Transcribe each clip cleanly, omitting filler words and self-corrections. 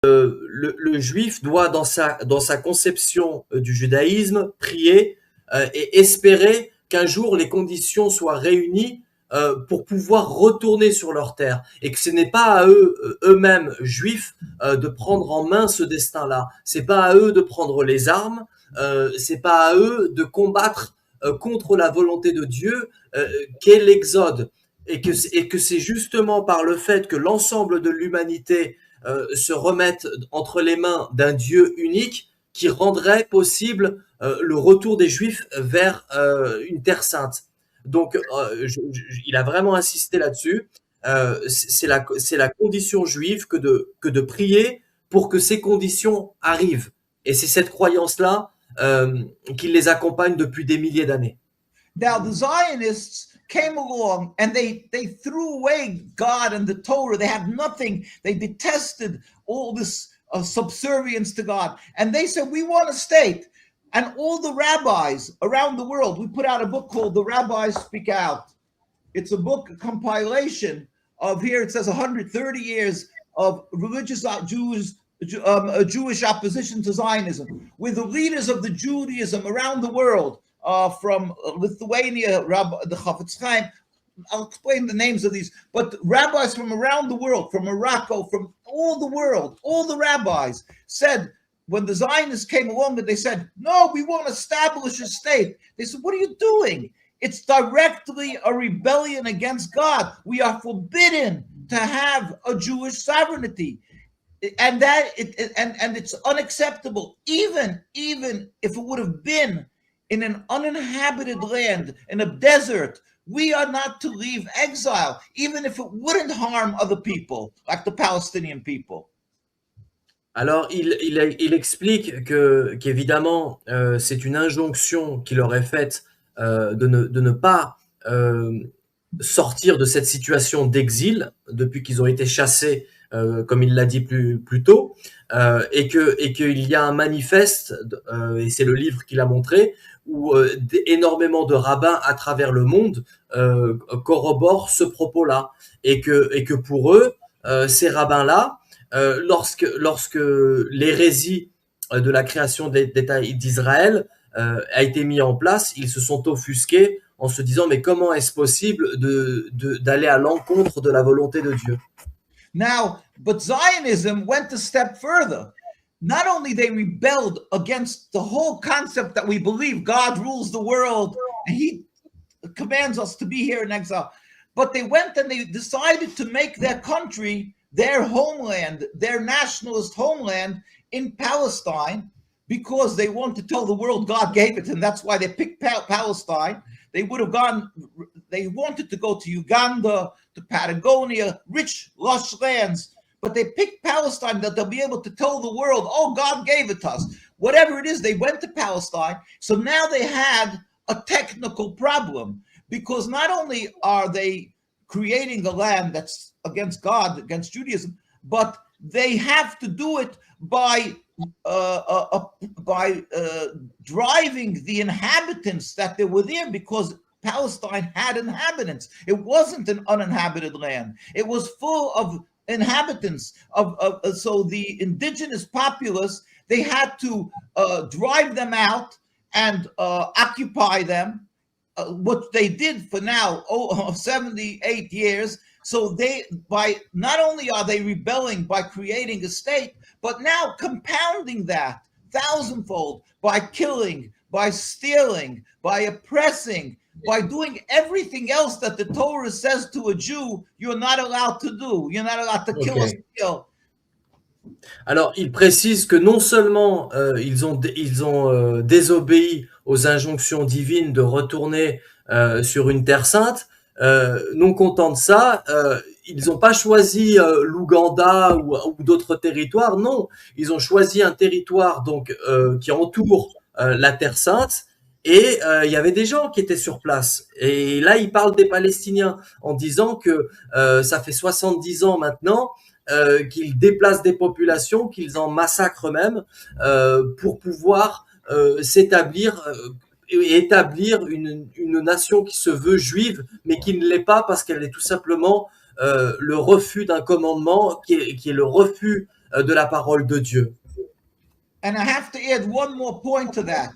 Le juif doit, dans sa conception du judaïsme, prier et espérer qu'un jour les conditions soient réunies pour pouvoir retourner sur leur terre, et que ce n'est pas à eux, eux-mêmes juifs, de prendre en main ce destin-là. C'est pas à eux de prendre les armes, c'est pas à eux de combattre contre la volonté de Dieu qu'est l'exode, et que c'est justement par le fait que l'ensemble de l'humanité se remettent entre les mains d'un Dieu unique qui rendrait possible le retour des Juifs vers une terre sainte. Donc, il a vraiment insisté là-dessus. C'est la condition juive que de prier pour que ces conditions arrivent. Et c'est cette croyance-là qui les accompagne depuis des milliers d'années. Now, the Zionists came along and they threw away God and the Torah. They had nothing. They detested all this subservience to God. And they said, we want a state. And all the rabbis around the world, we put out a book called The Rabbis Speak Out. It's a book, a compilation of, here it says 130 years of religious Jewish opposition to Zionism, with the leaders of the Judaism around the world, from Lithuania, the Chafetz Chaim. I'll explain the names of these, but rabbis from around the world, from Morocco, from all the world, all the rabbis said, when the Zionists came along, and they said, no, we want to establish a state. They said, what are you doing? It's directly a rebellion against God. We are forbidden to have a Jewish sovereignty. And it's unacceptable, even if it would have been in an uninhabited land, in a desert. We are not to leave exile, even if it wouldn't harm other people, like the Palestinian people. Alors, il explique qu'évidemment, c'est une injonction qu'il leur est faite de ne pas sortir de cette situation d'exil depuis qu'ils ont été chassés, comme il l'a dit plus tôt, et qu'il y a un manifeste, et c'est le livre qu'il a montré, où énormément de rabbins à travers le monde corroborent ce propos-là, et que pour eux, ces rabbins-là, lorsque l'hérésie de la création d'État d'Israël a été mis en place, ils se sont offusqués en se disant, mais comment est-ce possible d'aller à l'encontre de la volonté de Dieu? Now, but Zionism went a step further. Not only they rebelled against the whole concept that we believe God rules the world and he commands us to be here in exile, but they went and they decided to make their country their homeland, their nationalist homeland in Palestine, because they want to tell the world God gave it, and that's why they picked Palestine. They would have gone, they wanted to go to Uganda, to Patagonia, rich, lush lands, but they picked Palestine that they'll be able to tell the world, oh, God gave it to us. Whatever it is, they went to Palestine. So now they had a technical problem, because not only are they creating a land that's against God, against Judaism, but they have to do it by driving the inhabitants that they were there, because Palestine had inhabitants. It wasn't an uninhabited land. It was full of inhabitants. So the indigenous populace, they had to drive them out and occupy them, what they did for now 78 years. So by not only are they rebelling by creating a state, but now compounding that thousandfold by killing, by stealing, by oppressing, by doing everything else that the Torah says to a Jew you're not allowed to do. You're not allowed to kill or steal. Alors, il précise que non seulement ils ont désobéi aux injonctions divines de retourner sur une terre sainte, non contents de ça, ils n'ont pas choisi l'Ouganda ou d'autres territoires. Non, ils ont choisi un territoire donc qui entoure la terre sainte. Et il y avait des gens qui étaient sur place. Et là, il parle des Palestiniens en disant que ça fait 70 ans maintenant qu'ils déplacent des populations, qu'ils en massacrent même, pour pouvoir s'établir et établir une nation qui se veut juive, mais qui ne l'est pas parce qu'elle est tout simplement le refus d'un commandement qui est le refus de la parole de Dieu. And I have to add one more point to that.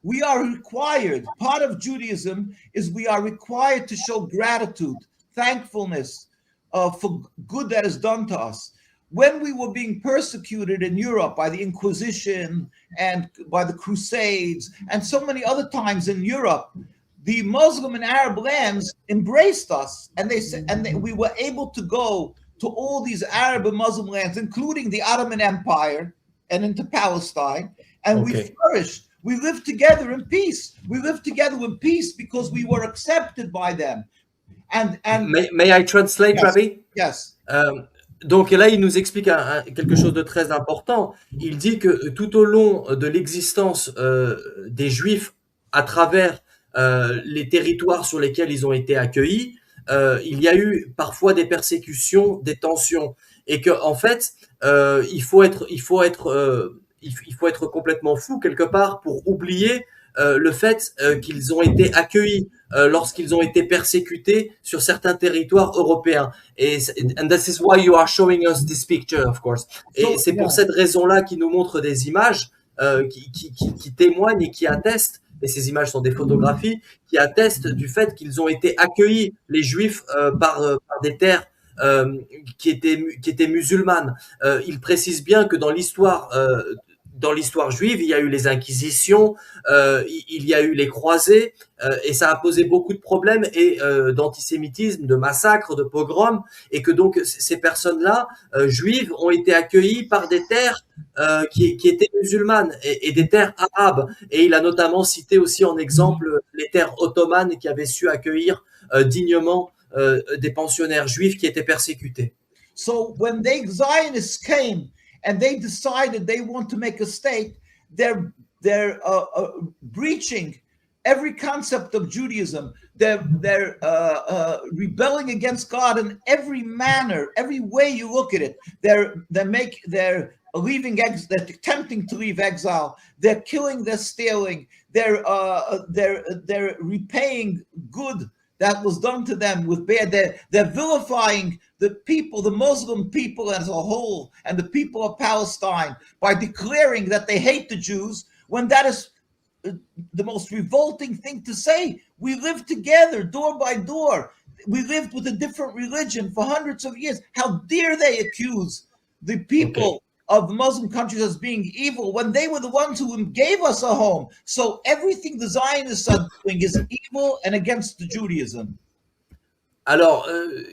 We are required, part of Judaism is we are required to show gratitude, thankfulness for good that is done to us. When we were being persecuted in Europe by the Inquisition and by the Crusades and so many other times in Europe, the Muslim and Arab lands embraced us, and we were able to go to all these Arab and Muslim lands, including the Ottoman Empire and into Palestine, and we flourished. We lived together in peace. We lived together in peace because we were accepted by them. And may I translate, yes, Rabbi? Yes. Donc là, il nous explique quelque chose de très important. Il dit que tout au long de l'existence des Juifs à travers les territoires sur lesquels ils ont été accueillis, il y a eu parfois des persécutions, des tensions, et que en fait, il faut être complètement fou quelque part pour oublier le fait qu'ils ont été accueillis lorsqu'ils ont été persécutés sur certains territoires européens. And this is why you are showing us this picture, of course. Et c'est pour cette raison-là qu'il nous montre des images qui témoignent et qui attestent, et ces images sont des photographies, qui attestent du fait qu'ils ont été accueillis, les Juifs, par des terres qui étaient musulmanes. Il précise bien que dans l'histoire juive, il y a eu les inquisitions, il y a eu les croisés, et ça a posé beaucoup de problèmes et d'antisémitisme, de massacres, de pogroms, et que donc ces personnes-là, juives, ont été accueillies par des terres qui étaient musulmanes et des terres arabes. Et il a notamment cité aussi en exemple les terres ottomanes qui avaient su accueillir dignement des pensionnaires juifs qui étaient persécutés. So when the Zionists came and they decided they want to make a state, they're breaching every concept of Judaism. They're rebelling against God in every manner, every way you look at it. They're leaving they're attempting to leave exile. They're killing. They're stealing. They're repaying good that was done to them with bad. They're vilifying the people, the Muslim people as a whole, and the people of Palestine by declaring that they hate the Jews, when that is the most revolting thing to say. We lived together door by door. We lived with a different religion for hundreds of years. How dare they accuse the people of Muslim countries as being evil when they were the ones who gave us a home? So everything the Zionists are doing is evil and against the Judaism. Alors,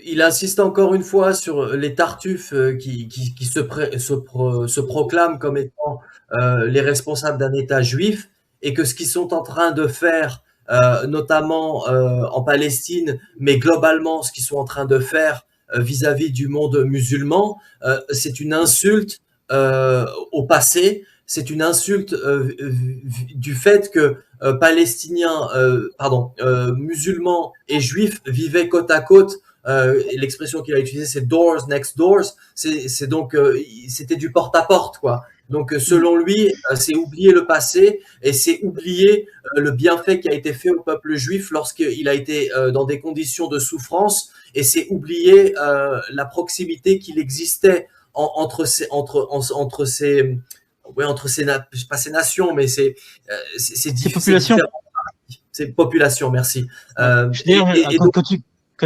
il insiste encore une fois sur les Tartuffes qui se proclament comme étant les responsables d'un État juif, et que ce qu'ils sont en train de faire, notamment en Palestine, mais globalement ce qu'ils sont en train de faire vis-à-vis du monde musulman, c'est une insulte au passé, c'est une insulte du fait que musulmans et juifs vivaient côte à côte. L'expression qu'il a utilisée, c'est doors next doors. C'est donc c'était du porte à porte, quoi. Donc selon lui, c'est oublier le passé et c'est oublier le bienfait qui a été fait au peuple juif lorsqu'il a été dans des conditions de souffrance, et c'est oublier la proximité qu'il existait entre ces pas ces nations, mais ces populations. Ces populations, merci. Quand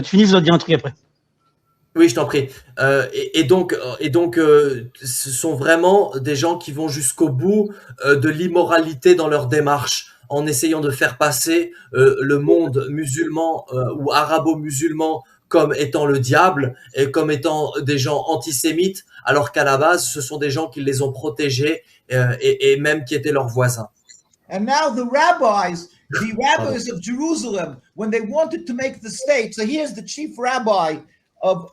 tu finis, je dois te dire un truc après. Oui, je t'en prie. Et donc, ce sont vraiment des gens qui vont jusqu'au bout de l'immoralité dans leur démarche, en essayant de faire passer le monde musulman ou arabo-musulman comme étant le diable et comme étant des gens antisémites, alors qu'à la base, ce sont des gens qui les ont protégés et même qui étaient leurs voisins. And now the rabbis of Jerusalem, when they wanted to make the state, so here's the chief rabbi of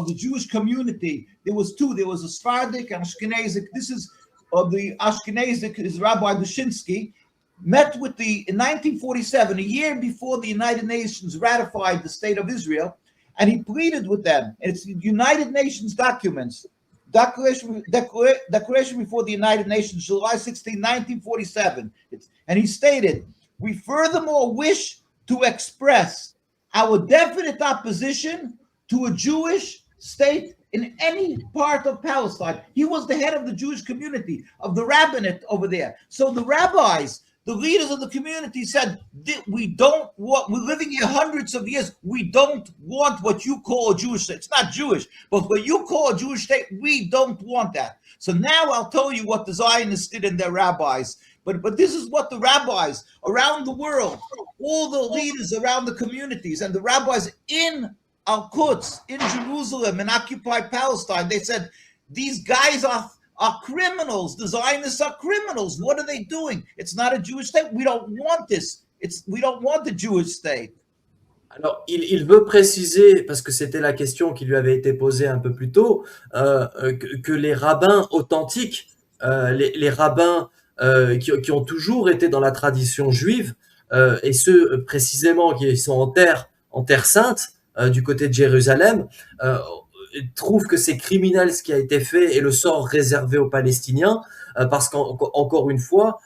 the Jewish community. There was two. There was a Sephardic and Ashkenazic. This is the Ashkenazic is Rabbi Dushinsky. Met with in 1947, a year before the United Nations ratified the State of Israel, and he pleaded with them. And it's United Nations documents, Declaration before the United Nations, July 16, 1947. And he stated, "We furthermore wish to express our definite opposition to a Jewish state in any part of Palestine. He was the head of the Jewish community, of the rabbinate over there. So the rabbis, the leaders of the community said, we don't want, we're living here hundreds of years, we don't want what you call a Jewish state. It's not Jewish, but what you call a Jewish state, we don't want that. So now I'll tell you what the Zionists did in their rabbis. But this is what the rabbis around the world, all the leaders around the communities and the rabbis in Al-Quds, in Jerusalem, in occupied Palestine, they said, these guys are criminals. The Zionists are criminals. What are they doing? It's not a Jewish state. We don't want this. We don't want the Jewish state. Alors, il veut préciser, parce que c'était la question qui lui avait été posée un peu plus tôt, que les rabbins authentiques, les rabbins qui ont toujours été dans la tradition juive, et ceux précisément qui sont en terre sainte, du côté de Jérusalem, trouvent que c'est criminel ce qui a été fait et le sort réservé aux Palestiniens, parce qu'encore une fois,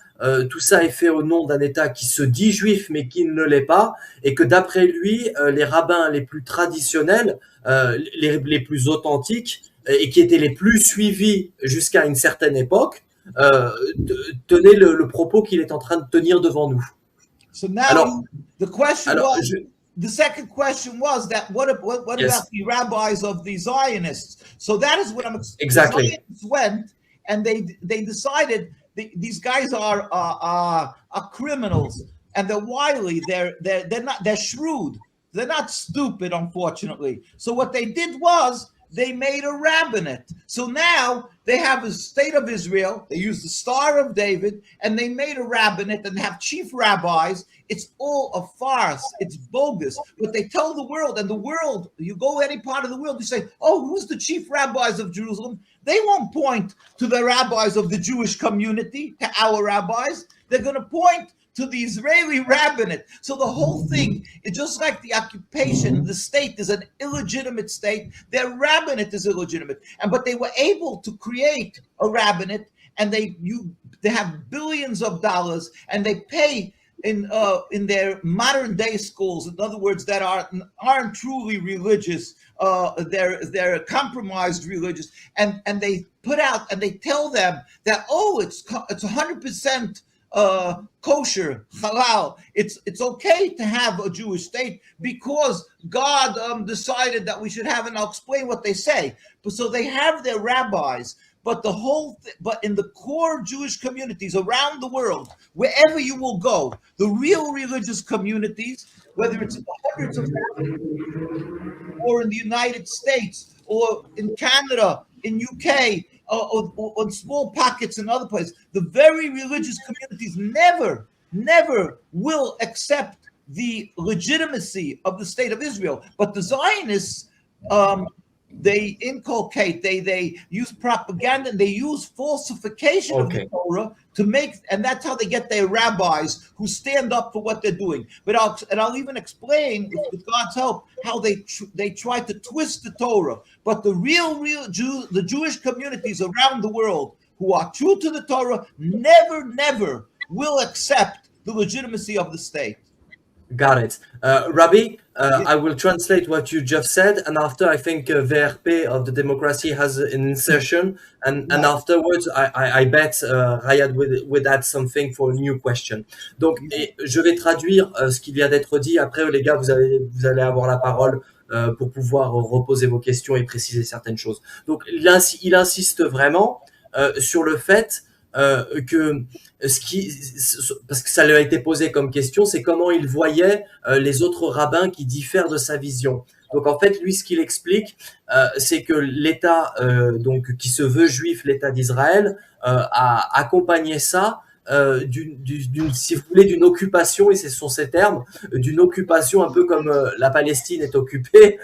tout ça est fait au nom d'un État qui se dit juif mais qui ne l'est pas, et que d'après lui, les rabbins les plus traditionnels, les plus authentiques, et qui étaient les plus suivis jusqu'à une certaine époque, tenaient le propos qu'il est en train de tenir devant nous. So now the question was, the second question was that what Yes. about the rabbis of the Zionists? So that is what I'm Exactly. The Zionists went and they decided these guys are criminals and they're wily. They're shrewd. They're not stupid, unfortunately. So what they did was they made a rabbinate. So now they have a state of Israel. They use the Star of David, and they made a rabbinate and have chief rabbis. It's all a farce. It's bogus. But they tell the world, and the world, you go any part of the world, you say, oh, who's the chief rabbis of Jerusalem? They won't point to the rabbis of the Jewish community, to our rabbis. They're going to point to the Israeli rabbinate. So the whole thing is just like the occupation. The state is an illegitimate state. Their rabbinate is illegitimate. But they were able to create a rabbinate, and they have billions of dollars, and they pay in their modern day schools. In other words, that aren't truly religious. They're compromised religious, and they put out and they tell them that it's 100%. Kosher, halal. It's okay to have a Jewish state because God decided that we should have, and I'll explain what they say. But so they have their rabbis, but but in the core Jewish communities around the world, wherever you will go, the real religious communities, whether it's in the hundreds of thousands, or in the United States, or in Canada, in UK. Or small pockets in other places, the very religious communities never will accept the legitimacy of the state of Israel. But the Zionists, they inculcate, they use propaganda, and they use falsification of the Torah to make, and that's how they get their rabbis who stand up for what they're doing. But I'll even explain, with God's help, how they try to twist the Torah. But the real the Jewish communities around the world who are true to the Torah never will accept the legitimacy of the state. Got it. Rabbi, I will translate what you just said, and after I think VRP of the Democracy has an insertion, and afterwards I bet Rayad would add something for a new question. Donc, je vais traduire ce qui vient d'être dit. Après, les gars, vous allez avoir la parole pour pouvoir reposer vos questions et préciser certaines choses. Donc, il insiste vraiment sur le fait que parce que ça lui a été posé comme question, c'est comment il voyait les autres rabbins qui diffèrent de sa vision. Donc en fait, lui, ce qu'il explique, c'est que l'État, donc qui se veut juif, l'État d'Israël, a accompagné ça si vous voulez, d'une occupation, et ce sont ces termes, d'une occupation un peu comme la Palestine est occupée.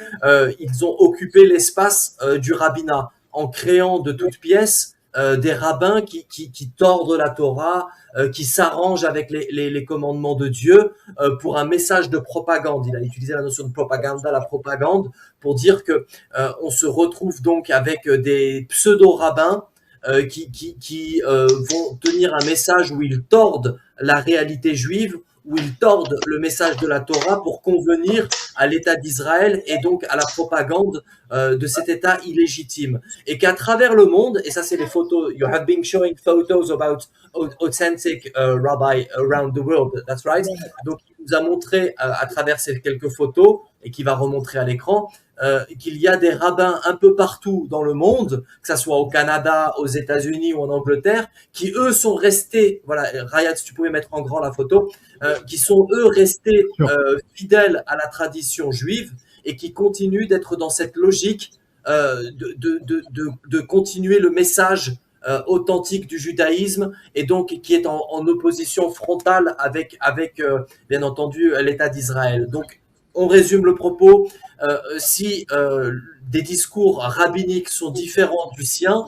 Ils ont occupé l'espace du rabbinat en créant de toutes pièces des rabbins qui tordent la Torah, qui s'arrangent avec les commandements de Dieu pour un message de propagande. Il a utilisé la notion de propaganda, la propagande, pour dire que on se retrouve donc avec des pseudo-rabbins qui vont tenir un message où ils tordent la réalité juive où ils tordent le message de la Torah pour convenir à l'État d'Israël et donc à la propagande de cet État illégitime. Et qu'à travers le monde, et ça c'est les photos, you have been showing photos about authentic rabbi around the world, that's right. Donc il nous a montré à travers ces quelques photos, et qui va remontrer à l'écran, qu'il y a des rabbins un peu partout dans le monde, que ça soit au Canada, aux États-Unis ou en Angleterre, qui eux sont restés, voilà, Rayad, si tu pouvais mettre en grand la photo, qui sont eux restés fidèles à la tradition juive et qui continuent d'être dans cette logique de continuer le message authentique du judaïsme et donc qui est en opposition frontale avec bien entendu l'État d'Israël. Donc on résume le propos. Si des discours rabbiniques sont différents du sien,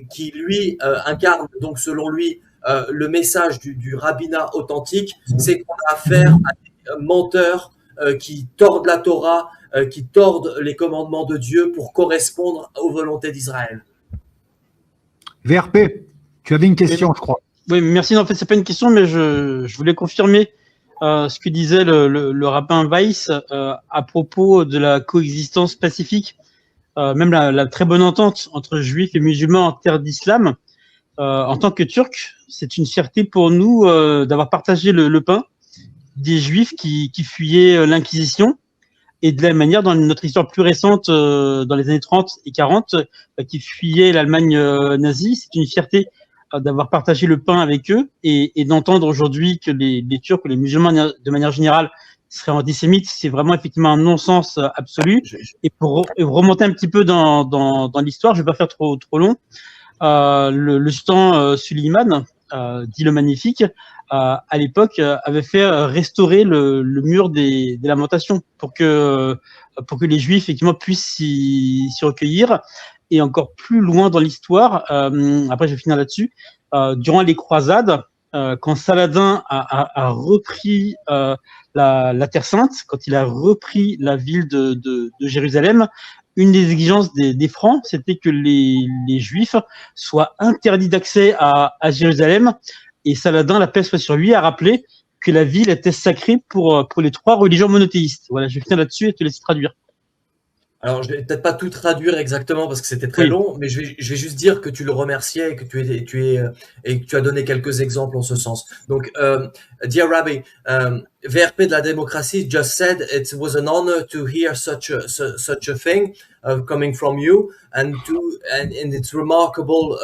qui lui incarne donc selon lui le message du rabbinat authentique, c'est qu'on a affaire à des menteurs qui tordent la Torah, qui tordent les commandements de Dieu pour correspondre aux volontés d'Israël. VRP, tu avais une question, je crois. Oui, merci. En fait, c'est pas une question, mais je voulais confirmer ce que disait le rabbin Weiss à propos de la coexistence pacifique, même la très bonne entente entre juifs et musulmans en terre d'islam. En tant que Turcs, c'est une fierté pour nous d'avoir partagé le pain des juifs qui fuyaient l'Inquisition, et de la même manière, dans notre histoire plus récente, dans les années 30 et 40, qui fuyaient l'Allemagne nazie. C'est une fierté d'avoir partagé le pain avec eux et d'entendre aujourd'hui que les Turcs ou les musulmans, de manière générale, seraient antisémites. C'est vraiment effectivement un non-sens absolu. Et pour remonter un petit peu dans l'histoire, je ne vais pas faire trop long, le sultan Suleiman, dit le Magnifique, à l'époque, avait fait restaurer le mur des lamentations pour que les Juifs effectivement puissent s'y recueillir. Et encore plus loin dans l'histoire, après je vais finir là-dessus, durant les croisades, quand Saladin a repris la Terre Sainte, quand il a repris la ville de Jérusalem, une des exigences des Francs, c'était que les Juifs soient interdits d'accès à Jérusalem. Et Saladin, la paix soit sur lui, a rappelé que la ville était sacrée pour les trois religions monothéistes. Voilà, je vais finir là-dessus et te laisser traduire. Alors, je vais peut-être pas tout traduire exactement parce que c'était très long, mais je vais juste dire que tu le remerciais et que et que tu as donné quelques exemples en ce sens. Donc, dear Rabbi, VRP de la démocratie just said it was an honor to hear such a thing coming from you, and it's remarkable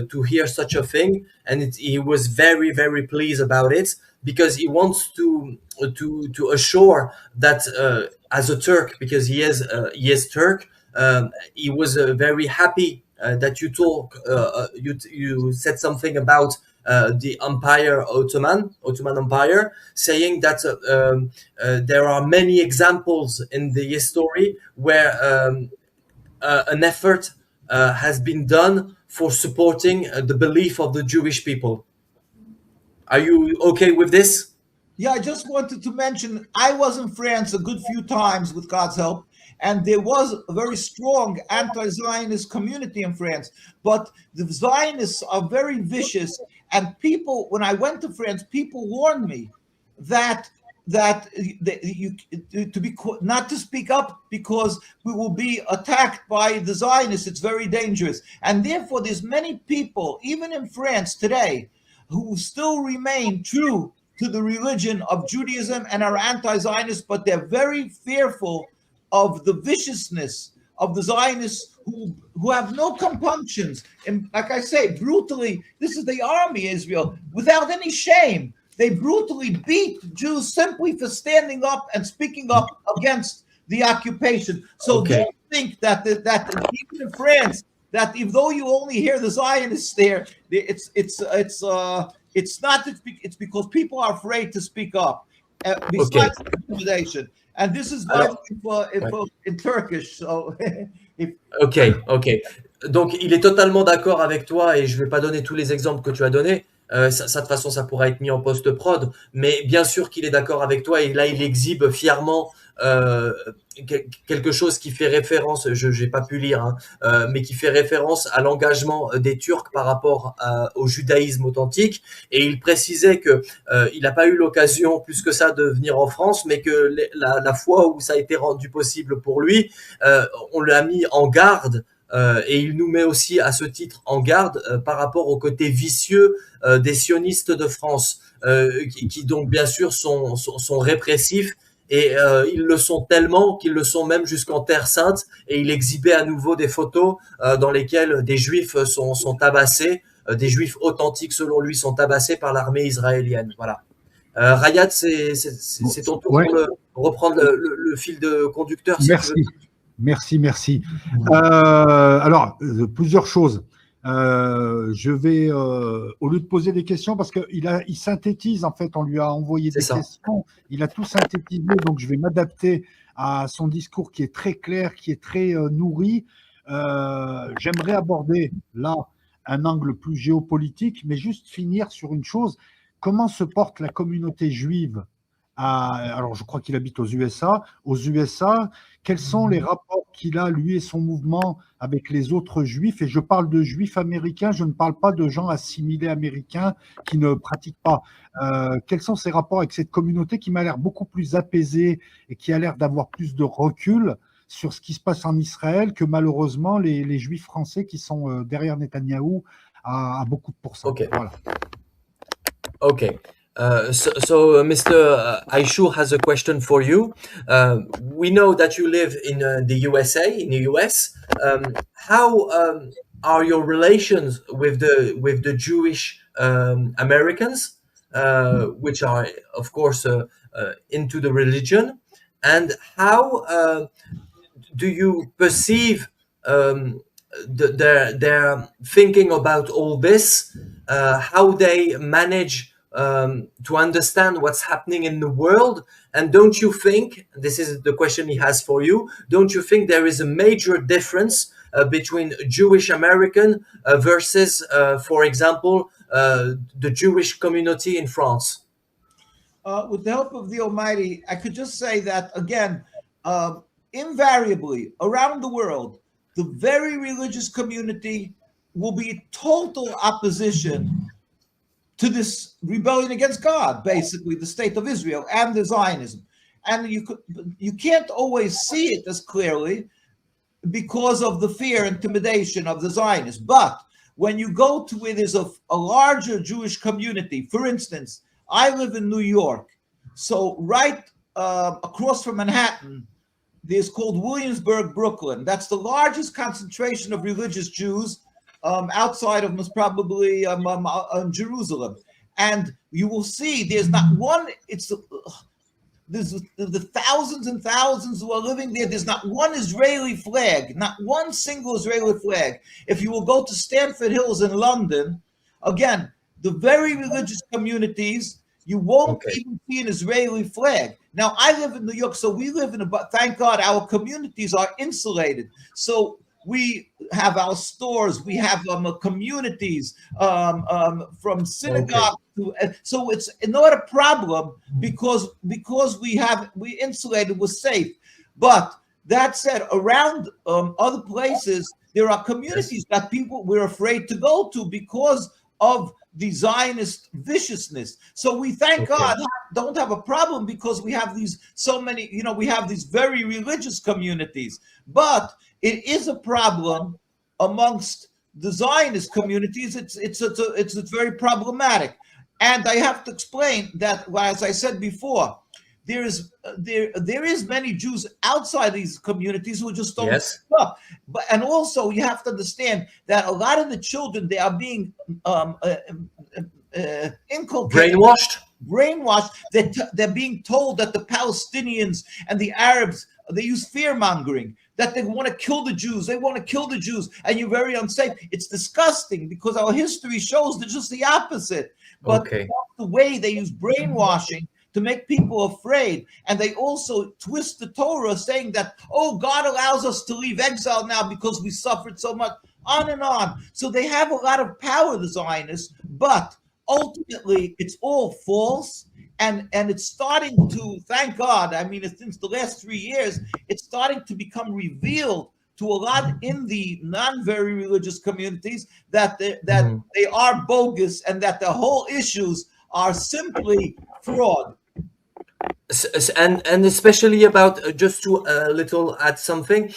to hear such a thing, and he was very pleased about it because he wants to assure that as a Turk, because he is Turk, he was very happy that you said something about the Ottoman Empire, saying that there are many examples in the history where an effort has been done for supporting the belief of the Jewish people. Are you okay with this? Yeah, I just wanted to mention, I was in France a good few times with God's help, and there was a very strong anti-Zionist community in France. But the Zionists are very vicious, and people, when I went to France, people warned me that you not to speak up because we will be attacked by the Zionists. It's very dangerous, and therefore there's many people, even in France today, who still remain true to the religion of Judaism and are anti-Zionist, but they're very fearful of the viciousness of the Zionists who have no compunctions. And like I say, brutally, this is the army Israel, without any shame. They brutally beat Jews simply for standing up and speaking up against the occupation. So Okay. they think that even in France, that even though you only hear the Zionists there, it's not. It's because people are afraid to speak up. Besides intimidation, and this is why in Turkish. So, Ok. Donc, il est totalement d'accord avec toi et je vais pas donner tous les exemples que tu as donnés. Ça, de toute façon, ça pourra être mis en post-prod. Mais bien sûr qu'il est d'accord avec toi et là, il exhibe fièrement quelque chose qui fait référence, je n'ai pas pu lire, mais qui fait référence à l'engagement des Turcs par rapport au judaïsme authentique. Et il précisait que il n'a pas eu l'occasion plus que ça de venir en France, mais que la fois où ça a été rendu possible pour lui, on l'a mis en garde. Et il nous met aussi à ce titre en garde par rapport au côté vicieux des sionistes de France, qui donc bien sûr sont répressifs. Et ils le sont tellement qu'ils le sont même jusqu'en Terre Sainte. Et il exhibait à nouveau des photos dans lesquelles des Juifs sont tabassés, des Juifs authentiques selon lui sont tabassés par l'armée israélienne. Voilà. Rayad, c'est ton tour Ouais. pour reprendre le fil de conducteur. Si Merci. Tu veux. Merci. Alors, plusieurs choses. Je vais, au lieu de poser des questions, parce qu'il synthétise, en fait, on lui a envoyé des questions, il a tout synthétisé, donc je vais m'adapter à son discours qui est très clair, qui est très nourri. J'aimerais aborder là un angle plus géopolitique, mais juste finir sur une chose. Comment se porte la communauté juive alors je crois qu'il habite aux USA. Quels sont les rapports qu'il a, lui et son mouvement, avec les autres juifs? Et je parle de juifs américains, je ne parle pas de gens assimilés américains qui ne pratiquent pas. Quels sont ses rapports avec cette communauté qui m'a l'air beaucoup plus apaisée et qui a l'air d'avoir plus de recul sur ce qui se passe en Israël que malheureusement les juifs français qui sont derrière Netanyahou à beaucoup de pourcents. Okay. Voilà. Okay. So Mr. Aishu has a question for you. We know that you live in the USA, in the US. How are your relations with the Jewish Americans, which are, of course, into the religion? And how do you perceive their thinking about all this? How they manage to understand what's happening in the world? And don't you think, this is the question he has for you, don't you think there is a major difference between Jewish American versus, for example, the Jewish community in France? With the help of the Almighty, I could just say that, again, invariably around the world, the very religious community will be total opposition to this rebellion against God, basically the state of Israel and the Zionism. And you can't always see it as clearly because of the fear and intimidation of the Zionists. But when you go to where there's a larger Jewish community, for instance, I live in New York. So right across from Manhattan, there's called Williamsburg, Brooklyn. That's the largest concentration of religious Jews outside of most probably Jerusalem. And you will see there's not one, there's the thousands and thousands who are living there. There's not one Israeli flag, not one single Israeli flag. If you will go to Stanford Hills in London, again, the very religious communities, you won't even see an Israeli flag. Now, I live in New York, so we live thank God, our communities are insulated. So we have our stores, we have communities from synagogue to, so it's not a problem because we insulated, we're safe. But that said, around other places, there are communities that we're afraid to go to because of the Zionist viciousness. So we thank God don't have a problem because we have these we have these very religious communities. But it is a problem amongst the Zionist communities. It's very problematic. And I have to explain that, as I said before, there is many Jews outside these communities who just don't up. But and also you have to understand that a lot of the children, they are being inculcated, brainwashed. They're being told that the Palestinians and the Arabs, they use fear mongering, that they want to kill the Jews. They want to kill the Jews, and you're very unsafe. It's disgusting because our history shows that just the opposite. But that's the way they use brainwashing to make people afraid. And they also twist the Torah saying that, oh, God allows us to leave exile now because we suffered so much, on and on. So they have a lot of power, the Zionists, but ultimately it's all false. and it's starting to, thank God, I mean, since the last 3 years, it's starting to become revealed to a lot in the non-very religious communities that they are bogus and that the whole issues are simply fraud. And especially about just to little add something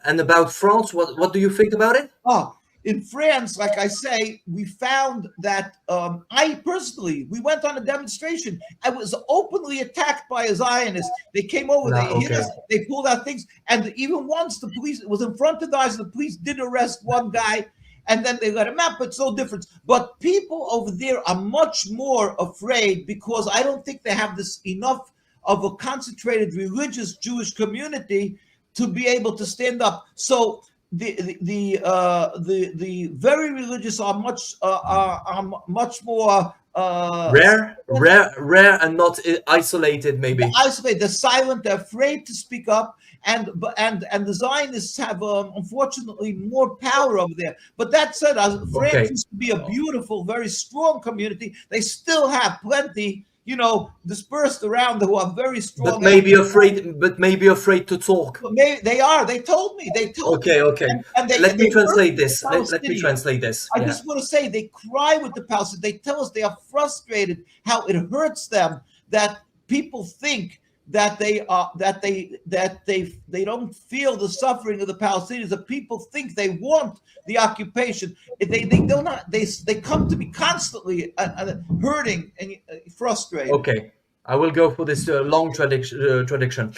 and about France, what do you think about it? Oh, in France, like I say, we found that I personally, we went on a demonstration. I was openly attacked by a Zionist. They came over, they hit us, they pulled out things, and even once the police, it was in front of the eyes, the police did arrest one guy, and then they let him out, but it's no difference. But people over there are much more afraid because I don't think they have this enough of a concentrated religious Jewish community to be able to stand up. So the very religious are much more rare and not isolated, maybe. Isolated, they're silent, they're afraid to speak up, and the Zionists have unfortunately more power over there. But that said, France used to be a beautiful, very strong community. They still have plenty, dispersed around who are very strong. But maybe afraid to talk. But maybe they are. They told me. Okay. Let me translate this. Let me translate this. I just want to say they cry with the Palestinians. They tell us they are frustrated, how it hurts them that people think that they don't feel the suffering of the Palestinians. That people think they want the occupation. They come to me constantly hurting and frustrated. Okay. I will go for this long traduction.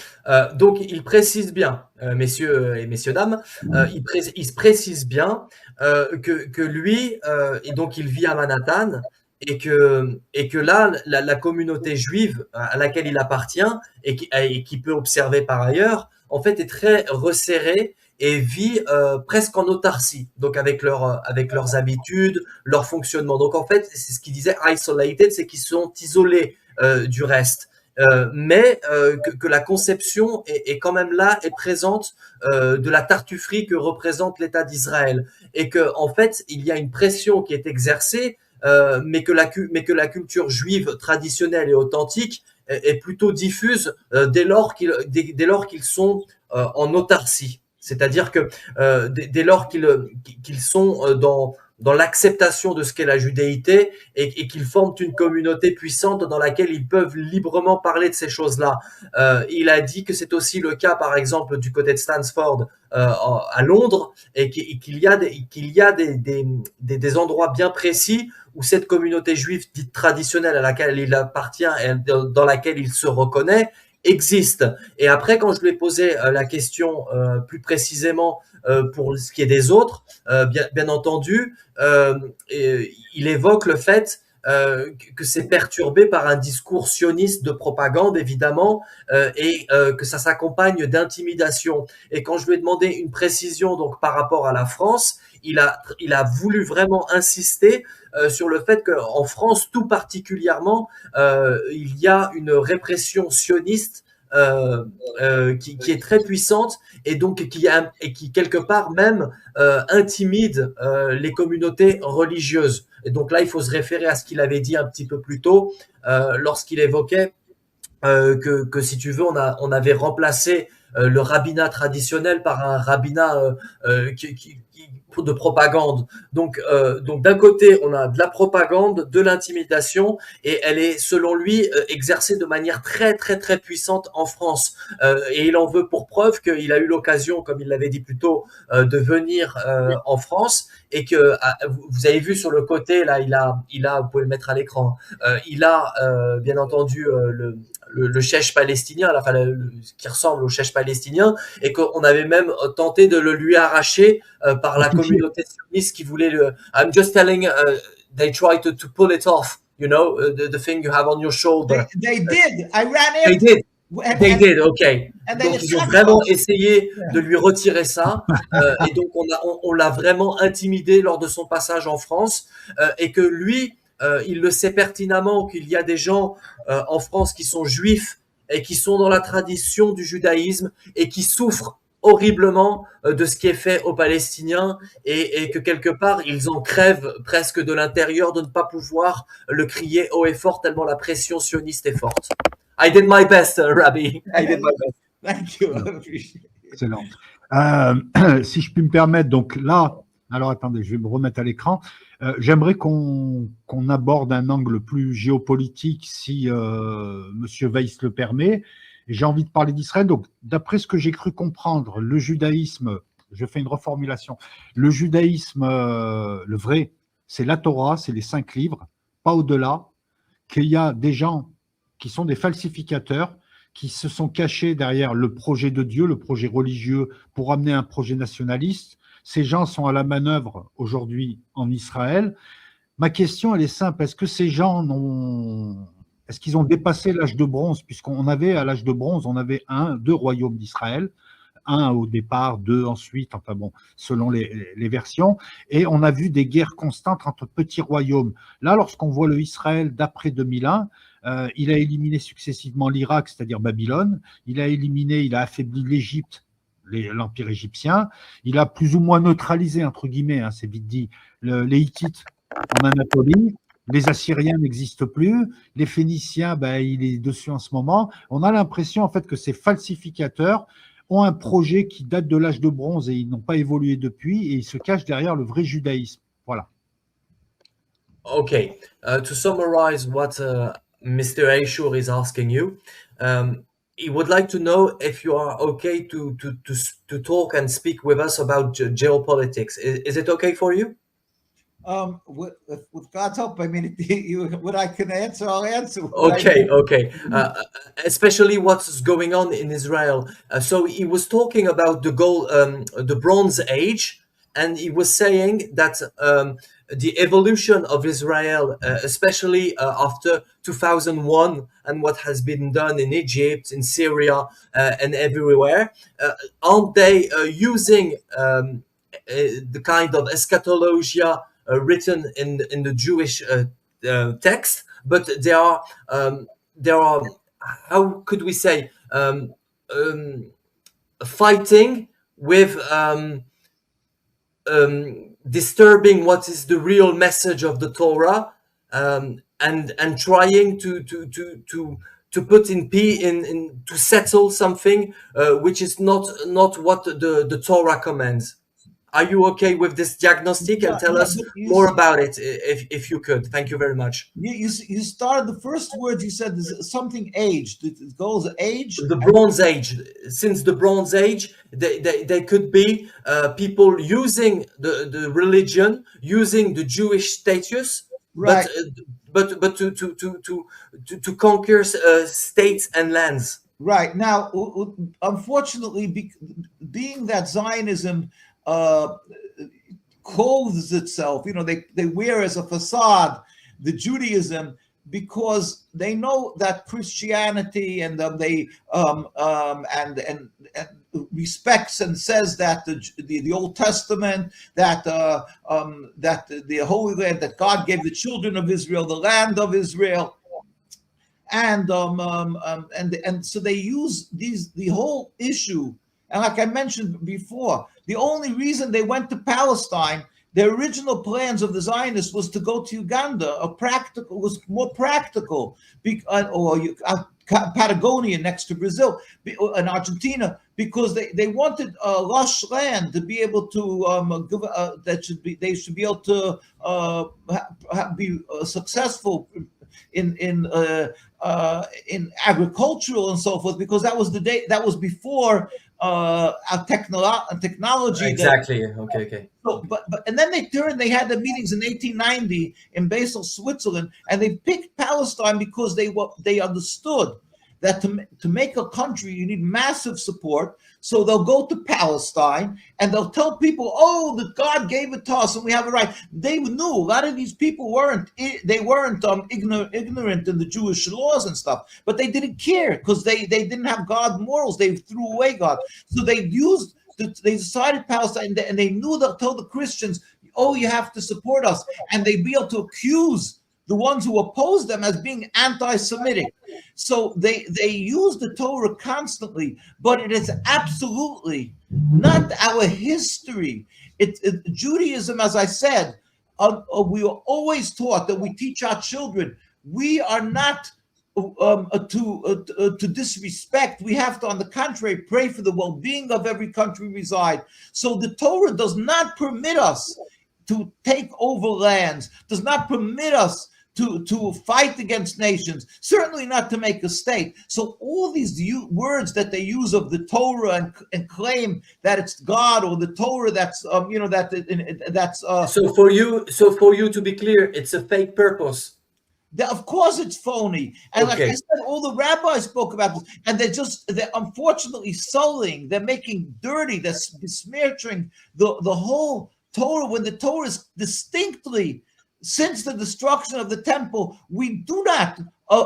Donc, il précise bien, messieurs et messieurs dames, il se précise bien que lui, et donc il vit à Manhattan, et que là, la communauté juive à laquelle il appartient et qui peut observer par ailleurs, en fait, est très resserrée et vit presque en autarcie, donc avec leurs habitudes, leur fonctionnement. Donc en fait, c'est ce qu'il disait isolated, c'est qu'ils sont isolés du reste. Mais que la conception est quand même là, est présente de la tartufferie que représente l'État d'Israël, et que en fait il y a une pression qui est exercée, mais que la culture juive traditionnelle et authentique est plutôt diffuse dès lors qu'ils sont en autarcie. C'est-à-dire que dès lors qu'ils sont dans l'acceptation de ce qu'est la judéité et qu'ils forment une communauté puissante dans laquelle ils peuvent librement parler de ces choses-là. Il a dit que c'est aussi le cas, par exemple, du côté de Stanford à Londres, et qu'il y a des endroits bien précis où cette communauté juive dite traditionnelle à laquelle il appartient et dans laquelle il se reconnaît existe. Et après, quand je lui ai posé la question plus précisément pour ce qui est des autres, bien entendu, il évoque le fait que c'est perturbé par un discours sioniste de propagande, évidemment, et que ça s'accompagne d'intimidation. Et quand je lui ai demandé une précision donc par rapport à la France, il a voulu vraiment insister sur le fait qu'en France, tout particulièrement, il y a une répression sioniste qui est très puissante, et donc qui quelque part même intimide les communautés religieuses. Et donc là, il faut se référer à ce qu'il avait dit un petit peu plus tôt lorsqu'il évoquait que si tu veux, on avait remplacé le rabbinat traditionnel par un rabbinat de propagande. Donc d'un côté, on a de la propagande, de l'intimidation, et elle est, selon lui, exercée de manière très très très puissante en France. Et il en veut pour preuve qu'il a eu l'occasion, comme il l'avait dit plus tôt, de venir en France, et que vous avez vu sur le côté là, il a, vous pouvez le mettre à l'écran, il a bien entendu le chèche palestinien, enfin qui ressemble au chèche palestinien, et qu'on avait même tenté de le lui arracher par la communauté sioniste qui voulait le. I'm just telling, they tried to pull it off, the thing you have on your shoulder. They did. I ran after. They did, okay. Donc ils ont vraiment essayé de lui retirer ça, et donc on l'a vraiment intimidé lors de son passage en France, et que lui, il le sait pertinemment qu'il y a des gens en France qui sont juifs et qui sont dans la tradition du judaïsme et qui souffrent horriblement de ce qui est fait aux Palestiniens et que quelque part ils en crèvent presque de l'intérieur de ne pas pouvoir le crier haut et fort tellement la pression sioniste est forte. I did my best, Rabbi. I did my best. Thank you. I appreciate it. Excellent. Si je puis me permettre, donc là, alors attendez, je vais me remettre à l'écran. J'aimerais qu'on aborde un angle plus géopolitique, si Monsieur Weiss le permet. J'ai envie de parler d'Israël. Donc, d'après ce que j'ai cru comprendre, le judaïsme, je fais une reformulation, le judaïsme, le vrai, c'est la Torah, c'est les 5 livres, pas au-delà, qu'il y a des gens qui sont des falsificateurs, qui se sont cachés derrière le projet de Dieu, le projet religieux, pour amener un projet nationaliste. Ces gens sont à la manœuvre aujourd'hui en Israël. Ma question, elle est simple. Est-ce que ces gens est-ce qu'ils ont dépassé l'âge de bronze? Puisqu'on avait, à l'âge de bronze, on avait 2 royaumes d'Israël. 1 au départ, 2 ensuite, enfin bon, selon les versions. Et on a vu des guerres constantes entre petits royaumes. Là, lorsqu'on voit le Israël d'après 2001, il a éliminé successivement l'Irak, c'est-à-dire Babylone. Il a affaibli l'Égypte, l'Empire égyptien. Il a plus ou moins neutralisé, entre guillemets, hein, c'est vite dit, les Hittites en Anatolie. Les Assyriens n'existent plus. Les Phéniciens, il est dessus en ce moment. On a l'impression, en fait, que ces falsificateurs ont un projet qui date de l'âge de bronze et ils n'ont pas évolué depuis et ils se cachent derrière le vrai judaïsme. Voilà. Okay, to summarize what Mr. Ashur is asking you, he would like to know if you are okay to talk and speak with us about geopolitics. Is it okay for you? With God's help, I mean, what I can answer, I'll answer. Okay. Especially what's going on in Israel. So he was talking about the Bronze Age, and he was saying that the evolution of Israel, especially after 2001 and what has been done in Egypt, in Syria, and everywhere, aren't they using the kind of eschatologia written in the Jewish text, but there are how could we say fighting with disturbing what is the real message of the Torah, and trying to put in to settle something which is not what the Torah commands. Are you okay with this diagnostic? And tell us more about it, if you could. Thank you very much. You started the first word you said is something aged. It goes age. The Bronze Age. Since the Bronze Age, they could be people using the religion, using the Jewish status, right? But to conquer states and lands. Right. Now, unfortunately, being that Zionism clothes itself, they wear as a facade the Judaism, because they know that Christianity and they and respects and says that the Old Testament, that the Holy Land, that God gave the children of Israel the land of Israel. And so they use the whole issue. And like I mentioned before, the only reason they went to Palestine, their original plans of the Zionists was to go to Uganda. Was more practical, or Patagonia next to Brazil and Argentina, because they wanted lush land to be able to they should be able to be successcal in agricultural and so forth, because that was before our technology. Exactly. Okay. So, but and then they had the meetings in 1890 in Basel, Switzerland, and they picked Palestine because they understood that to make a country you need massive support. So they'll go to Palestine and they'll tell people, oh, that God gave it to us and we have a right. They knew a lot of these people weren't ignorant in the Jewish laws and stuff, but they didn't care because they didn't have God morals. They threw away God. So they decided Palestine, and they knew they'll tell the Christians, oh, you have to support us, and they'd be able to accuse the ones who oppose them as being anti-Semitic. So they use the Torah constantly, but it is absolutely not our history. Judaism, as I said, we are always taught that we teach our children. We are not to disrespect. We have to, on the contrary, pray for the well-being of every country we reside. So the Torah does not permit us to take over lands, does not permit us to fight against nations, certainly not to make a state. So all these words that they use of the Torah and claim that it's God or the Torah that's So for you to be clear, it's a fake purpose. Of course it's phony. And Okay. like I said, all the rabbis spoke about this, and they're unfortunately sullying, they're making dirty, they're besmirching the whole Torah, when the Torah is distinctly, since the destruction of the temple, we do not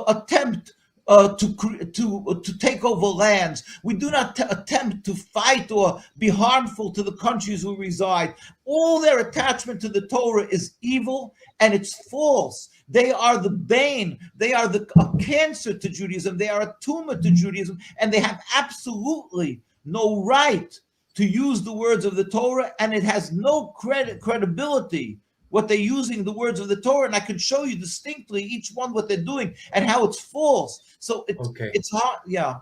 attempt to take over lands. We do not attempt to fight or be harmful to the countries we reside. All their attachment to the Torah is evil and it's false. They are the bane. They are a cancer to Judaism. They are a tumor to Judaism, and they have absolutely no right to use the words of the Torah, and it has no credibility what they're using the words of the Torah, and I can show you distinctly each one what they're doing and how it's false. So it's hard, yeah.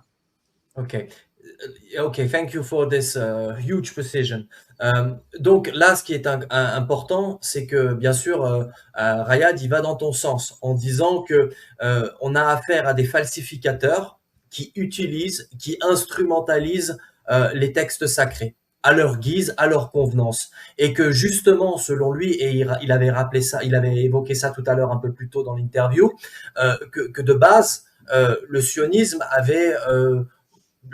Okay. Okay, thank you for this huge precision. Donc là, ce qui est important, c'est que bien sûr, Rayad, il va dans ton sens en disant que on a affaire à des falsificateurs qui utilisent, qui instrumentalisent les textes sacrés à leur guise, à leur convenance, et que justement, selon lui, et il avait rappelé ça, il avait évoqué ça tout à l'heure un peu plus tôt dans l'interview, que de base, le sionisme avait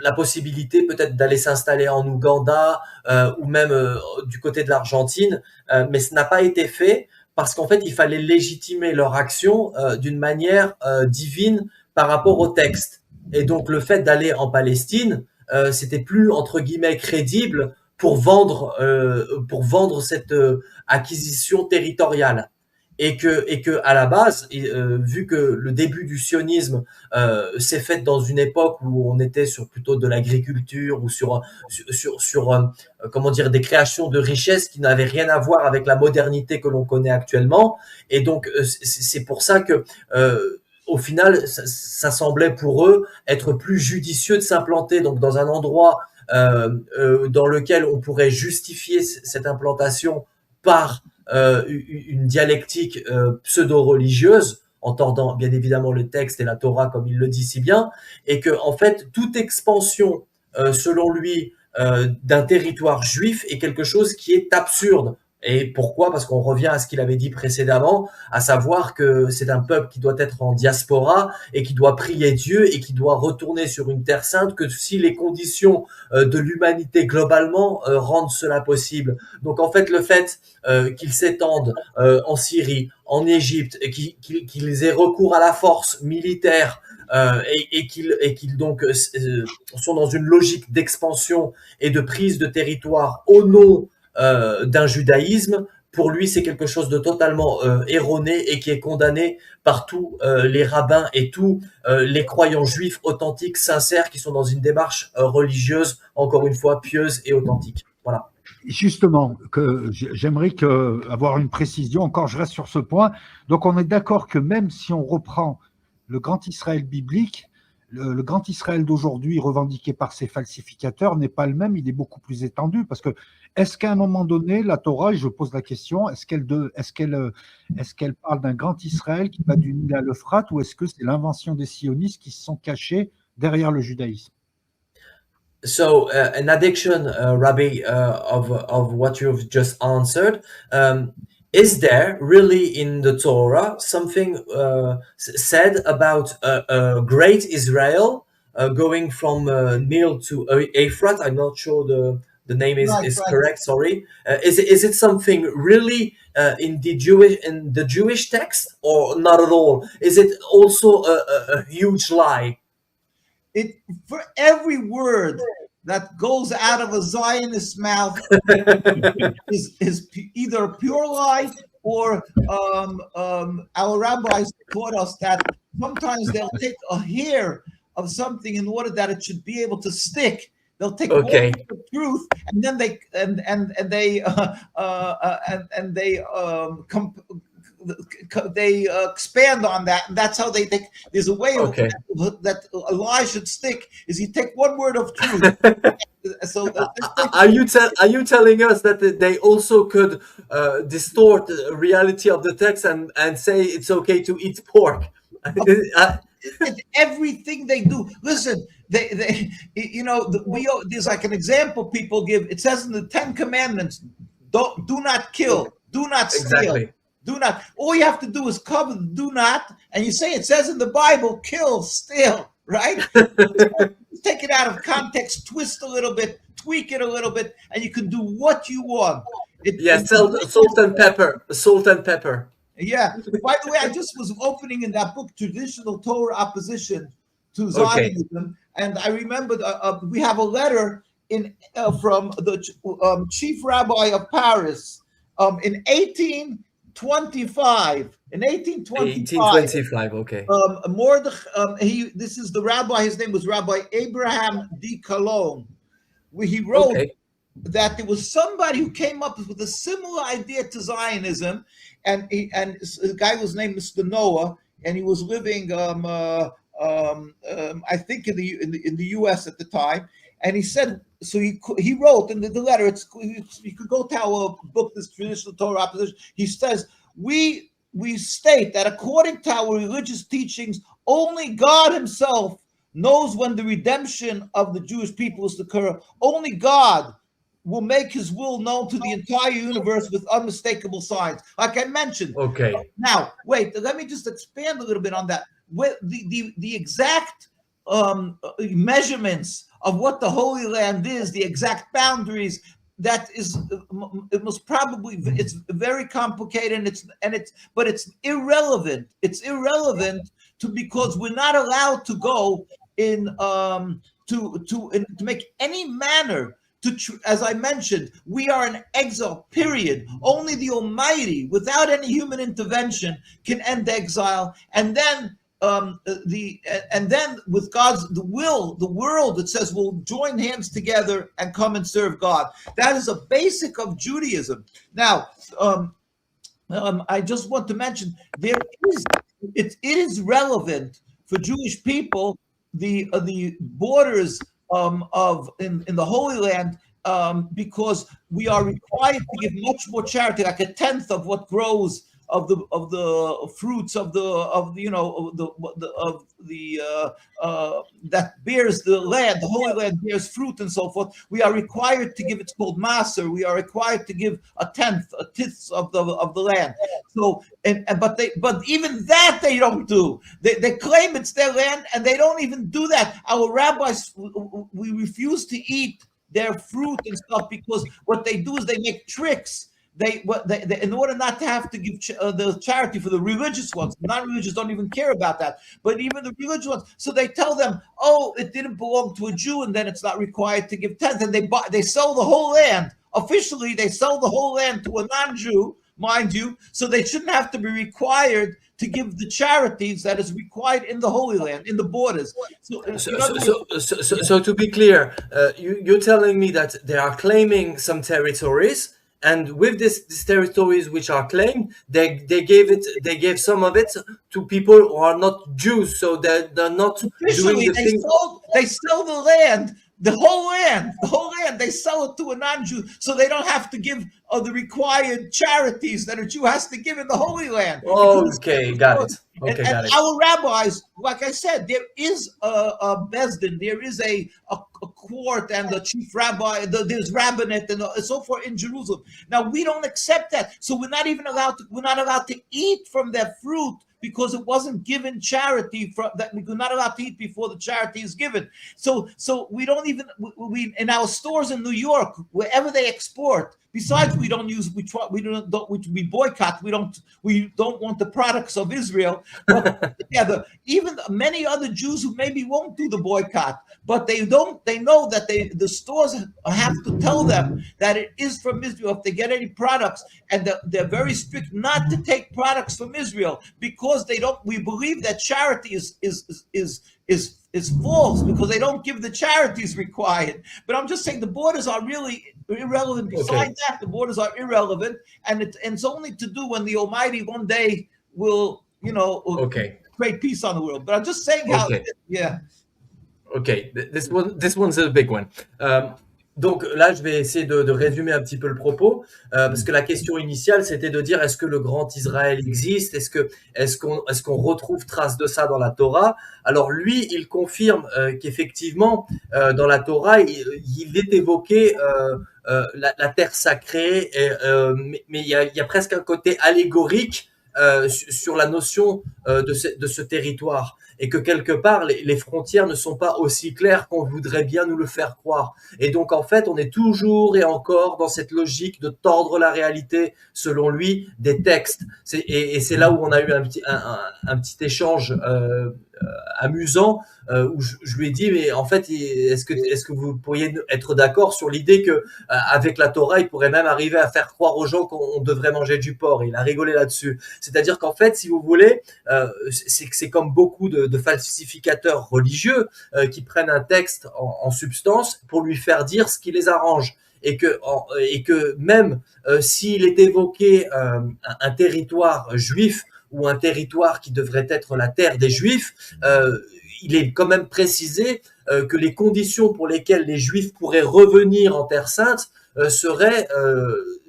la possibilité peut-être d'aller s'installer en Ouganda ou même du côté de l'Argentine, mais ce n'a pas été fait parce qu'en fait, il fallait légitimer leur action d'une manière divine par rapport au texte. Et donc, le fait d'aller en Palestine, c'était plus, entre guillemets, crédible pour vendre cette acquisition territoriale. Et que à la base, vu que le début du sionisme s'est fait dans une époque où on était sur plutôt de l'agriculture ou sur comment dire, des créations de richesses qui n'avaient rien à voir avec la modernité que l'on connaît actuellement, et donc c'est pour ça que au final, ça semblait pour eux être plus judicieux de s'implanter donc dans un endroit dans lequel on pourrait justifier cette implantation par une dialectique pseudo-religieuse, entendant bien évidemment le texte et la Torah comme il le dit si bien, et que en fait toute expansion, selon lui, d'un territoire juif est quelque chose qui est absurde. Et pourquoi? Parce qu'on revient à ce qu'il avait dit précédemment, à savoir que c'est un peuple qui doit être en diaspora et qui doit prier Dieu et qui doit retourner sur une terre sainte que si les conditions de l'humanité globalement rendent cela possible. Donc en fait, le fait qu'ils s'étendent en Syrie, en Égypte, qu'ils aient recours à la force militaire et qu'ils donc sont dans une logique d'expansion et de prise de territoire au nom d'un judaïsme, pour lui c'est quelque chose de totalement erroné et qui est condamné par tous les rabbins et tous les croyants juifs authentiques, sincères, qui sont dans une démarche religieuse, encore une fois, pieuse et authentique. Voilà. Justement, j'aimerais avoir une précision, encore je reste sur ce point. Donc on est d'accord que même si on reprend le grand Israël biblique, le grand Israël d'aujourd'hui revendiqué par ces falsificateurs n'est pas le même, il est beaucoup plus étendu, parce que est-ce qu'à un moment donné, la Torah, et je pose la question, est-ce qu'elle parle d'un grand Israël qui va du Nil à l'Euphrate, ou est-ce que c'est l'invention des sionistes qui se sont cachés derrière le judaïsme? So, an addiction, Rabbi, of what you've just answered, is there really in the Torah something said about a great Israel going from Nil to Euphrates? I'm not sure the name is Right. correct. Sorry, is it something really in the Jewish text, or not at all? Is it also a huge lie? For every word that goes out of a Zionist mouth is either a pure lie our rabbis taught us that sometimes they'll take a hair of something in order that it should be able to stick. They'll take one Okay. word of truth, and then they expand on that, and that's how they think. There's a way Okay. that a lie should stick. Is you take one word of truth. So Are you telling us that they also could distort the reality of the text and say it's okay to eat pork? Everything they do. Listen, they there's like an example people give. It says in the 10 Commandments, do not kill, do not steal. Exactly. Do not. All you have to do is cover the do not, and you say it says in the Bible, kill, steal, right? Take it out of context, twist a little bit, tweak it a little bit, and you can do what you want. Salt and pepper. Salt and pepper. Yeah. By the way, I just was opening in that book, Traditional Torah Opposition to Zionism, and I remembered we have a letter from the chief rabbi of Paris in 1825. In 1825. Okay. This is the rabbi. His name was Rabbi Abraham D. Cologne. Where he wrote that there was somebody who came up with a similar idea to Zionism, and the guy was named Mr. Noah, and he was living, I think in the U.S. at the time. And he said, so he wrote in the letter. You could go to our book, this Traditional Torah Opposition. He says, we state that according to our religious teachings, only God Himself knows when the redemption of the Jewish people is to occur. Only God will make His will known to the entire universe with unmistakable signs. Like I mentioned. Okay. Now, wait, let me just expand a little bit on that. The exact measurements of what the Holy Land is, the exact boundaries, that is, it's very complicated, but it's irrelevant. It's irrelevant because we're not allowed to go in to make any manner. As I mentioned, we are in exile, period. Only the Almighty, without any human intervention, can end exile. And then with God's the world, it says, will join hands together and come and serve God. That is a basic of Judaism. Now, I just want to mention it is relevant for Jewish people, the borders in the Holy Land, because we are required to give much more charity, like a tenth of what grows of the fruits that bears the land. The Holy Land bears fruit and so forth. We are required to give. It's called maser. We are required to give a tenth of the land. So but even that they don't do. They claim it's their land, and they don't even do that. Our rabbis, we refuse to eat their fruit and stuff, because what they do is they make tricks. They in order not to have to give the charity for the religious ones. The non-religious don't even care about that, but even the religious ones. So they tell them, oh, it didn't belong to a Jew, and then it's not required to give tenth. And they sell the whole land. Officially, they sell the whole land to a non-Jew, mind you. So they shouldn't have to be required to give the charities that is required in the Holy Land, in the borders. So to be clear, you're telling me that they are claiming some territories. And with these territories which are claimed, they gave some of it to people who are not Jews, so they're not officially doing the thing. They sell the land, the whole land. They sell it to a non-Jew, so they don't have to give the required charities that a Jew has to give in the Holy Land. Okay, got it. And our rabbis, like I said, there is a Besdin, there is a court, and the chief rabbi, there's rabbinate and so forth in Jerusalem. Now we don't accept that, so we're not allowed to eat from their fruit, because it wasn't given charity that we're not allowed to eat before the charity is given. So we don't even we in our stores in New York, wherever they export. Besides, we boycott. We don't want the products of Israel. But even many other Jews who maybe won't do the boycott, but they know that the stores have to tell them that it is from Israel if they get any products, and they're very strict not to take products from Israel because they don't. We believe that charity is false because they don't give the charities required. But I'm just saying the borders are really irrelevant. Besides that, the borders are irrelevant, and it's only to do when the Almighty one day will, create peace on the world. But I'm just saying how, Okay, this one's a big one. Donc là, je vais essayer de résumer un petit peu le propos, parce que la question initiale, c'était de dire est-ce que le grand Israël existe, est-ce qu'on retrouve trace de ça dans la Torah. Alors lui, il confirme qu'effectivement, dans la Torah, il est évoqué la terre sacrée, mais il y a presque un côté allégorique sur la notion de ce territoire. Et que quelque part, les frontières ne sont pas aussi claires qu'on voudrait bien nous le faire croire. Et donc, en fait, on est toujours et encore dans cette logique de tordre la réalité, selon lui, des textes. Et c'est là où on a eu un petit échange amusant, où je lui ai dit, mais en fait, est-ce que vous pourriez être d'accord sur l'idée que avec la Torah, il pourrait même arriver à faire croire aux gens qu'on devrait manger du porc. Et il a rigolé là-dessus. C'est-à-dire qu'en fait, si vous voulez, c'est comme beaucoup de falsificateurs religieux qui prennent un texte en substance pour lui faire dire ce qui les arrange. Et que même s'il est évoqué un territoire juif ou un territoire qui devrait être la terre des Juifs, il est quand même précisé que les conditions pour lesquelles les Juifs pourraient revenir en Terre Sainte seraient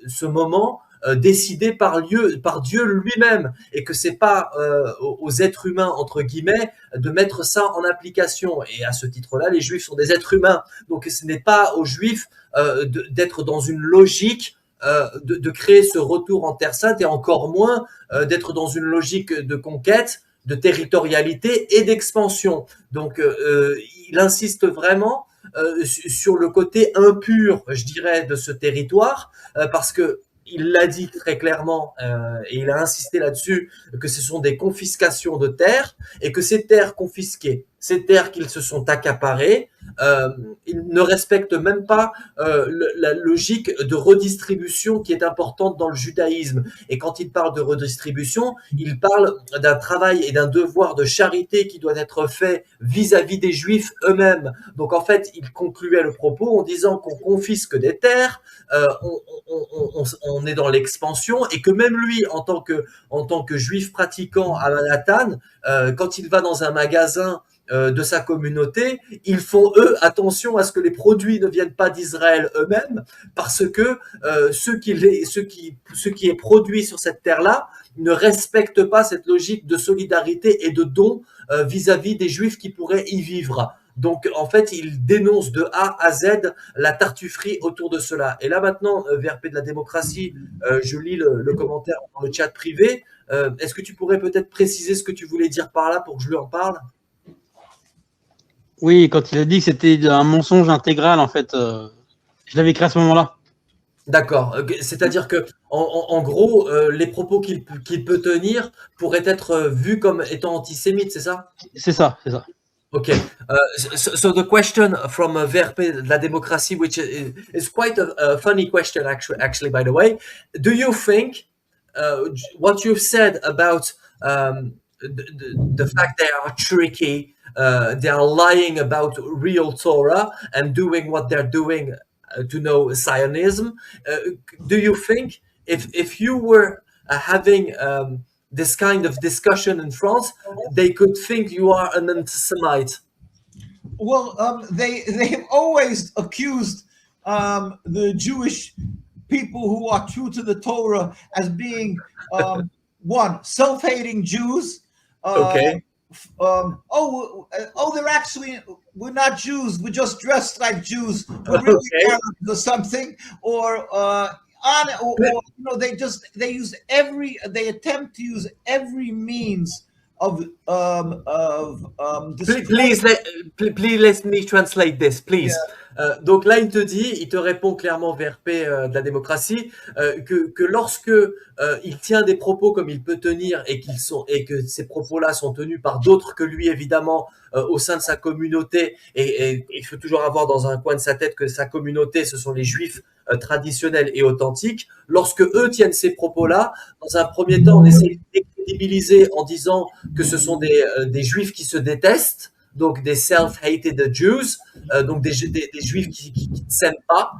ce moment décidé par Dieu lui-même, et que c'est pas aux êtres humains entre guillemets de mettre ça en application. Et à ce titre-là, les Juifs sont des êtres humains, donc ce n'est pas aux Juifs d'être dans une logique de créer ce retour en Terre Sainte, et encore moins d'être dans une logique de conquête, de territorialité et d'expansion. Donc il insiste vraiment sur le côté impur, je dirais, de ce territoire, parce que il l'a dit très clairement, et il a insisté là-dessus, que ce sont des confiscations de terres, et que ces terres confisquées, ces terres qu'ils se sont accaparées, ils ne respectent même pas la logique de redistribution qui est importante dans le judaïsme. Et quand il parle de redistribution, il parle d'un travail et d'un devoir de charité qui doit être fait vis-à-vis des Juifs eux-mêmes. Donc en fait, il concluait le propos en disant qu'on confisque des terres, on est dans l'expansion, et que même lui, en tant que juif pratiquant à Manhattan, quand il va dans un magasin de sa communauté, ils font eux attention à ce que les produits ne viennent pas d'Israël eux-mêmes, parce que ce qui est produit sur cette terre-là ne respecte pas cette logique de solidarité et de don vis-à-vis des Juifs qui pourraient y vivre. Donc, en fait, il dénonce de A à Z la tartufferie autour de cela. Et là, maintenant, VRP de la démocratie, je lis le commentaire dans le chat privé. Est-ce que tu pourrais peut-être préciser ce que tu voulais dire par là pour que je lui en parle ? Oui, quand il a dit que c'était un mensonge intégral, en fait, je l'avais écrit à ce moment-là. D'accord. C'est-à-dire que, en gros, les propos qu'il peut tenir pourraient être vus comme étant antisémites, c'est ça ? C'est ça, c'est ça. Okay, so the question from VRP La Démocratie, which is quite a funny question, actually, by the way. Do you think what you've said about the fact they are tricky, they are lying about real Torah and doing what they're doing to know Zionism? Do you think if you were having this kind of discussion in France, they could think you are an anti-Semite? Well, they've always accused the Jewish people who are true to the Torah as being one, self-hating Jews. Okay. We're not Jews. We're just dressed like Jews. We're really Arabs or something. Or on, they attempt to use every means of Please let me translate this, please. Donc là, il te répond clairement VRP de la démocratie, que lorsque il tient des propos comme il peut tenir et que ces propos-là sont tenus par d'autres que lui, évidemment, au sein de sa communauté, et il faut toujours avoir dans un coin de sa tête que sa communauté, ce sont les juifs traditionnels et authentiques. Lorsque eux tiennent ces propos-là, dans un premier temps, on essaie de décrédibiliser en disant que ce sont des juifs qui se détestent, donc des self-hated Jews, donc des juifs qui ne s'aiment pas,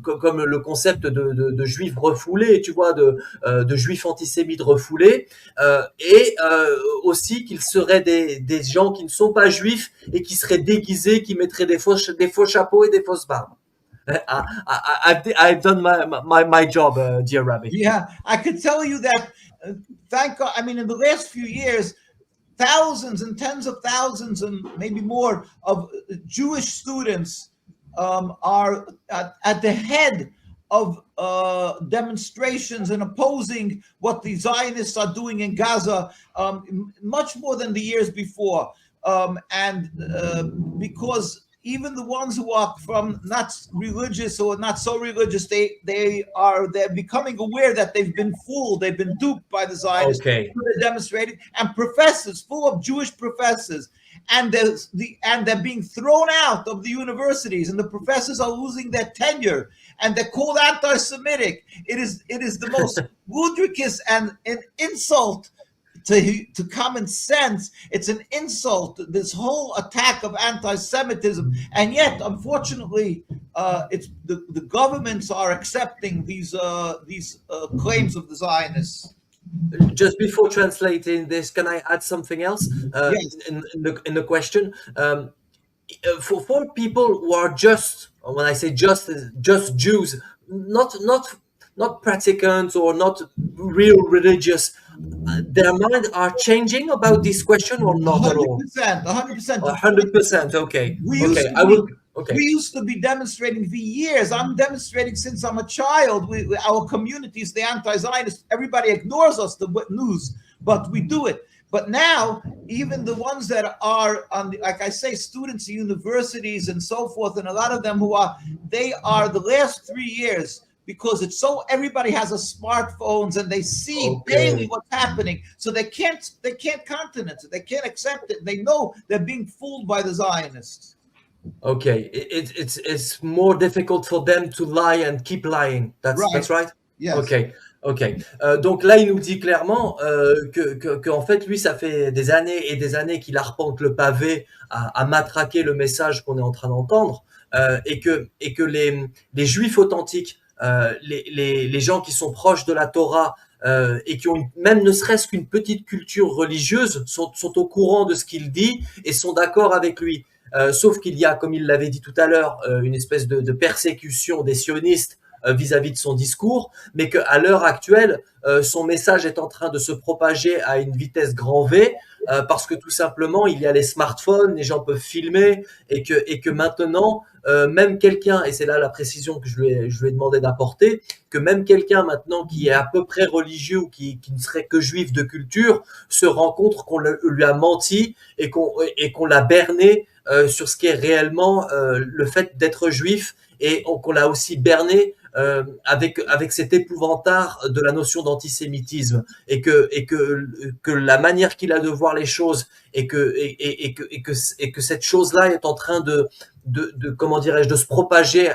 comme le concept de juifs refoulés, tu vois, de juifs antisémites refoulés, et aussi qu'ils seraient des gens qui ne sont pas juifs et qui seraient déguisés, qui mettraient des faux chapeaux et des fausses barbes. I've done my job, dear Rabbi. Yeah, I could tell you that, thank God, I mean, in the last few years, thousands and tens of thousands and maybe more of Jewish students are at the head of demonstrations and opposing what the Zionists are doing in Gaza, much more than the years before. Because even the ones who are from not religious or not so religious, they're becoming aware that they've been fooled, they've been duped by the Zionists. Okay. They're demonstrating, and professors, full of Jewish professors, and they're being thrown out of the universities, and the professors are losing their tenure, and they're called anti-Semitic. It is the most ludicrous and an insult to common sense. It's an insult, this whole attack of anti-Semitism, and yet, unfortunately, it's the governments are accepting these claims of the Zionists. Just before translating this, can I add something else Yes. in the question? For people who are just, when I say just Jews, not practicants or not real religious, their mind are changing about this question or not at all? 100%. 100%. Okay. We used to be demonstrating for years. I'm demonstrating since I'm a child. Our communities, the anti-Zionists, everybody ignores us, the news, but we do it. But now, even the ones that are like I say, students at universities and so forth, and a lot of them they are the last 3 years, because it's so everybody has a smartphones and they see daily what's happening, so they can't countenance it, they can't accept it. They know they're being fooled by the Zionists. Okay, it's more difficult for them to lie and keep lying. That's right. Yes. Ok. Donc là, il nous dit clairement que en fait, lui, ça fait des années et des années qu'il arpente le pavé à matraquer le message qu'on est en train d'entendre, et que les Juifs authentiques, les gens qui sont proches de la Torah, et qui ont même ne serait-ce qu'une petite culture religieuse, sont au courant de ce qu'il dit et sont d'accord avec lui. Sauf qu'il y a, comme il l'avait dit tout à l'heure, une espèce de persécution des sionistes vis-à-vis de son discours, mais qu'à l'heure actuelle, son message est en train de se propager à une vitesse grand V, parce que tout simplement, il y a les smartphones, les gens peuvent filmer, et que maintenant, même quelqu'un, et c'est là la précision que je lui ai demandé d'apporter, que même quelqu'un maintenant qui est à peu près religieux ou qui ne serait que juif de culture, se rend compte qu'on lui a menti et qu'on l'a berné sur ce qui est réellement le fait d'être juif, et qu'on l'a aussi berné avec cet épouvantard de la notion d'antisémitisme, et que la manière qu'il a de voir les choses, et que cette chose-là est en train de comment dirais-je, de se propager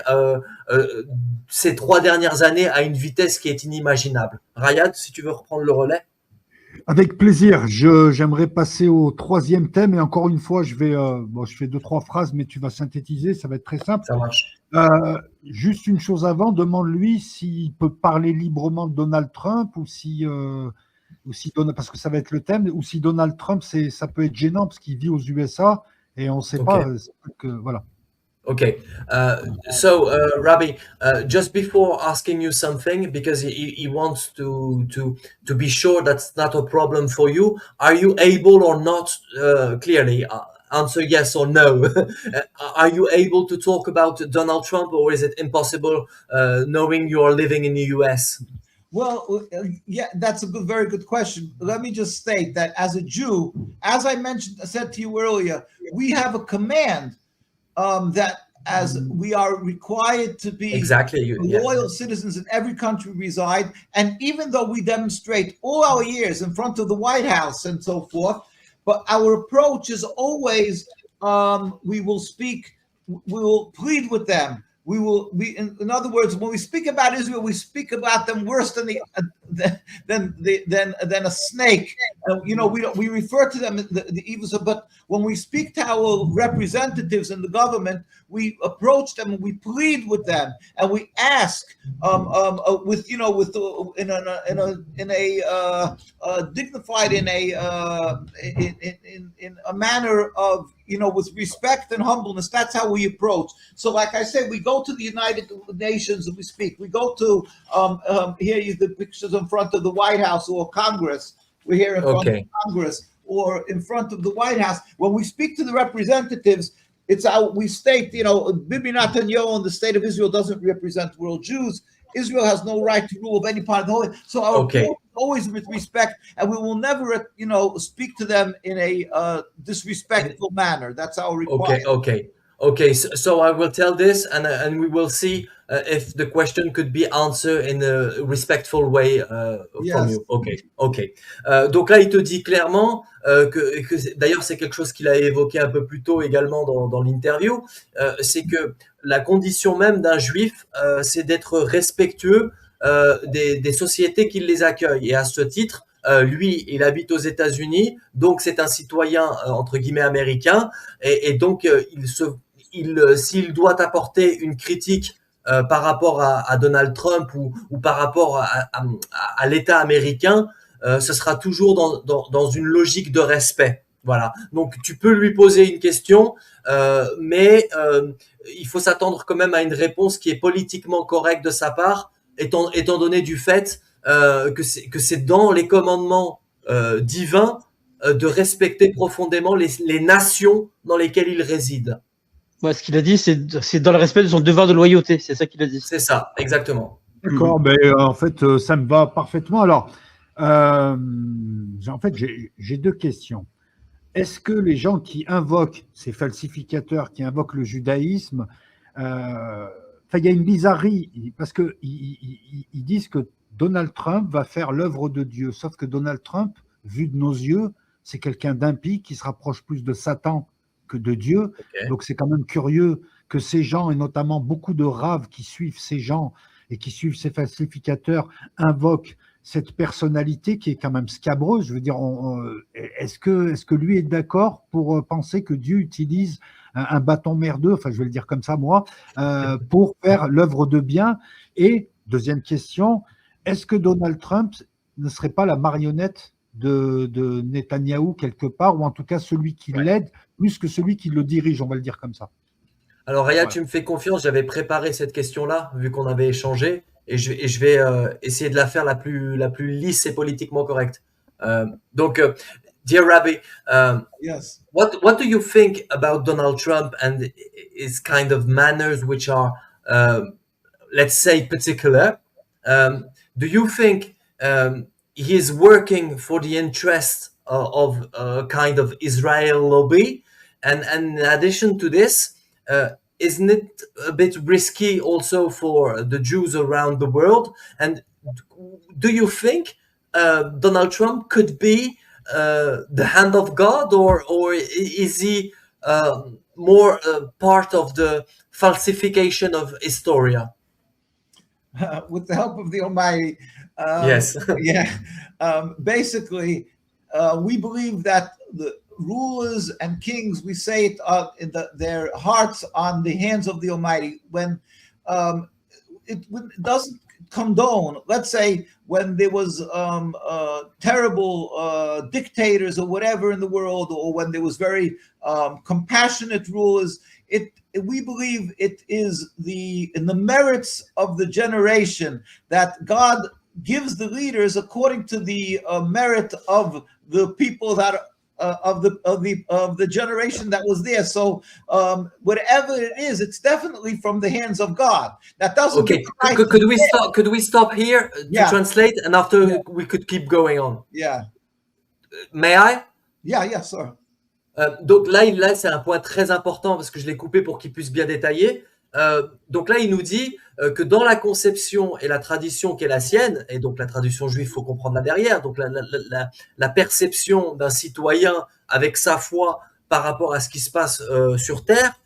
ces 3 dernières années à une vitesse qui est inimaginable. Rayad, si tu veux reprendre le relais. Avec plaisir. J'aimerais passer au 3e thème, et encore une fois, je fais 2-3 phrases, mais tu vas synthétiser, ça va être très simple. Ça marche. Juste une chose avant, demande-lui s'il peut parler librement de Donald Trump, ou si parce que ça va être le thème, ou si Donald Trump, ça peut être gênant parce qu'il vit aux USA et on ne sait pas que voilà. Okay, so Rabbi, just before asking you something, because he wants to be sure that's not a problem for you, are you able or not, clearly, answer yes or no. Are you able to talk about Donald Trump, or is it impossible, knowing you are living in the US? Well, yeah, that's a very good question. Let me just state that as a Jew, as I said to you earlier, we have a command that as we are required to be Exactly. loyal citizens in every country we reside, and even though we demonstrate all our years in front of the White House and so forth, but our approach is always we will plead with them. In other words, when we speak about Israel, we speak about them worse than a snake. We refer to them the evils. But when we speak to our representatives in the government, we approach them and we plead with them and we ask dignified in a manner of with respect and humbleness. That's how we approach. So, like I said, we go to the United Nations and we speak. We go to here the pictures in front of the White House or Congress. We're here in front of Congress or in front of the White House. When we speak to the representatives, it's how we state, Bibi Netanyahu in the state of Israel doesn't represent world Jews. Israel has no right to rule of any part of the whole. So our approach is always with respect, and we will never, speak to them in a disrespectful manner. That's our requirement. Okay. So I will tell this, and we will see if the question could be answered in a respectful way from you. Ok. Donc là, il te dit clairement que d'ailleurs, c'est quelque chose qu'il a évoqué un peu plus tôt également dans l'interview, c'est que la condition même d'un juif, c'est d'être respectueux des sociétés qui les accueillent. Et à ce titre, lui, il habite aux États-Unis, donc c'est un citoyen entre guillemets américain, et donc s'il doit apporter une critique par rapport à Donald Trump ou par rapport à l'État américain, ce sera toujours dans une logique de respect. Voilà. Donc tu peux lui poser une question, mais il faut s'attendre quand même à une réponse qui est politiquement correcte de sa part, étant donné du fait que c'est dans les commandements divins de respecter profondément les nations dans lesquelles il réside. Ouais, ce qu'il a dit, c'est dans le respect de son devoir de loyauté. C'est ça qu'il a dit. C'est ça, exactement. D'accord, mais en fait, ça me va parfaitement. Alors, en fait, j'ai deux questions. Est-ce que les gens qui invoquent, ces falsificateurs qui invoquent le judaïsme, il y a une bizarrerie, parce qu'ils disent que Donald Trump va faire l'œuvre de Dieu, sauf que Donald Trump, vu de nos yeux, c'est quelqu'un d'impie qui se rapproche plus de Satan que de Dieu. Donc c'est quand même curieux que ces gens, et notamment beaucoup de raves qui suivent ces gens et qui suivent ces falsificateurs, invoquent cette personnalité qui est quand même scabreuse. Je veux dire, est-ce que lui est d'accord pour penser que Dieu utilise un bâton merdeux, enfin je vais le dire comme ça moi, pour faire l'œuvre de bien? Et deuxième question, est-ce que Donald Trump ne serait pas la marionnette de Netanyahou quelque part, ou en tout cas celui qui l'aide plus que celui qui le dirige, on va le dire comme ça? Alors Raya, tu me fais confiance, j'avais préparé cette question-là, vu qu'on avait échangé, et je vais essayer de la faire la plus lisse et politiquement correcte. Donc, dear Rabbi, yes. What do you think about Donald Trump and his kind of manners, which are, let's say, particular? Do you think he is working for the interest of a kind of Israel lobby? And in addition to this, isn't it a bit risky also for the Jews around the world? And do you think Donald Trump could be the hand of God, or is he more part of the falsification of Historia? With the help of the Almighty. Yes. Basically, we believe that the rulers and kings, we say it, their hearts on the hands of the Almighty. When it doesn't condone, let's say, when there was terrible dictators or whatever in the world, or when there was very compassionate rulers, we believe it is in the merits of the generation that God gives the leaders according to the merit of the people that of the generation that was there. So whatever it is, it's definitely from the hands of God. That doesn't. Okay. Could we stop here to translate, and after we could keep going on? Yeah. May I? Yeah, sir. Donc là, c'est un point très important parce que je l'ai coupé pour qu'il puisse bien détailler. Donc là, il nous dit que dans la conception et la tradition qui est la sienne, et donc la tradition juive, il faut comprendre là derrière, donc la perception d'un citoyen avec sa foi par rapport à ce qui se passe sur Terre,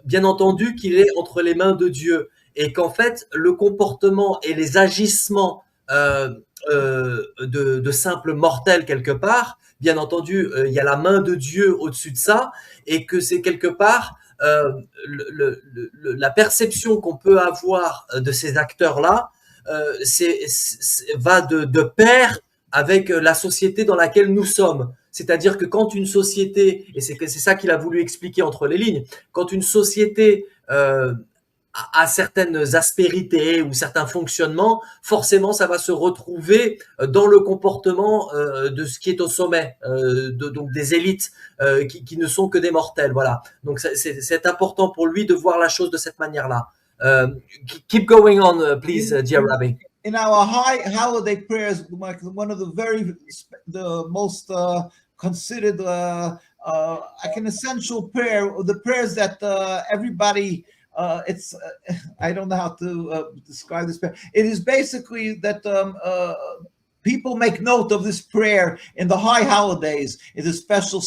bien entendu qu'il est entre les mains de Dieu, et qu'en fait, le comportement et les agissements de simples mortels quelque part, bien entendu, il y a la main de Dieu au-dessus de ça, et que c'est quelque part la perception qu'on peut avoir de ces acteurs-là va de pair avec la société dans laquelle nous sommes. C'est-à-dire que quand une société, et c'est ça qu'il a voulu expliquer entre les lignes, quand une société à certaines aspérités ou certains fonctionnements, forcément ça va se retrouver dans le comportement de ce qui est au sommet, donc des élites qui ne sont que des mortels. Voilà. Donc c'est important pour lui de voir la chose de cette manière-là. Keep going on, please, dear Rabbi. In our high holiday prayers, one of the most considered like an essential prayer, the prayers that everybody. I don't know how to describe this prayer. It is basically that people make note of this prayer in the high holidays. It is special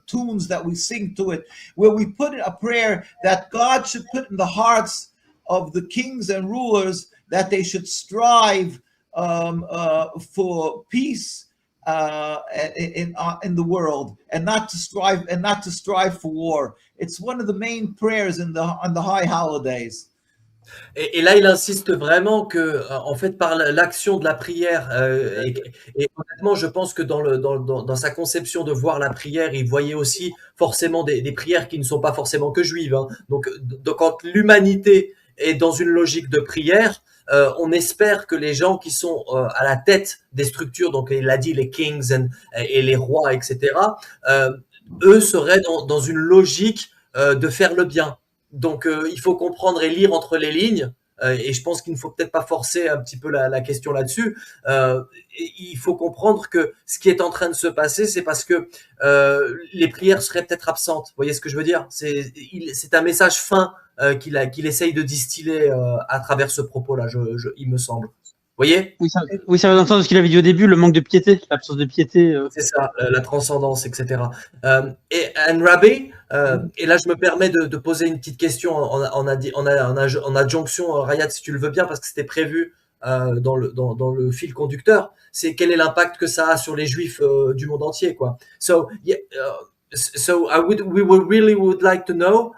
tunes that we sing to it, where we put in a prayer that God should put in the hearts of the kings and rulers, that they should strive for peace in the world, and not to strive for war. It's one of the main prayers on the high holidays. Et là, il insiste vraiment que, en fait, par l'action de la prière, et honnêtement, je pense que dans sa conception de voir la prière, il voyait aussi forcément des prières qui ne sont pas forcément que juives. Hein. Donc, quand l'humanité est dans une logique de prière, on espère que les gens qui sont à la tête des structures, donc il a dit les kings et les rois, etc., eux seraient dans une logique de faire le bien. Donc il faut comprendre et lire entre les lignes, et je pense qu'il ne faut peut-être pas forcer un petit peu la question là-dessus. Il faut comprendre que ce qui est en train de se passer, c'est parce que les prières seraient peut-être absentes. Vous voyez ce que je veux dire ? C'est un message fin qu'il essaye de distiller à travers ce propos-là, il me semble. Vous voyez ? Oui, ça va dans le sens de ce qu'il avait dit au début, le manque de piété, l'absence de piété. C'est ça, la transcendance, etc. Et Rabbi, et là je me permets de poser une petite question en adjonction, Rayad, si tu le veux bien, parce que c'était prévu dans le fil conducteur. C'est quel est l'impact que ça a sur les Juifs du monde entier, quoi. So we would like to know.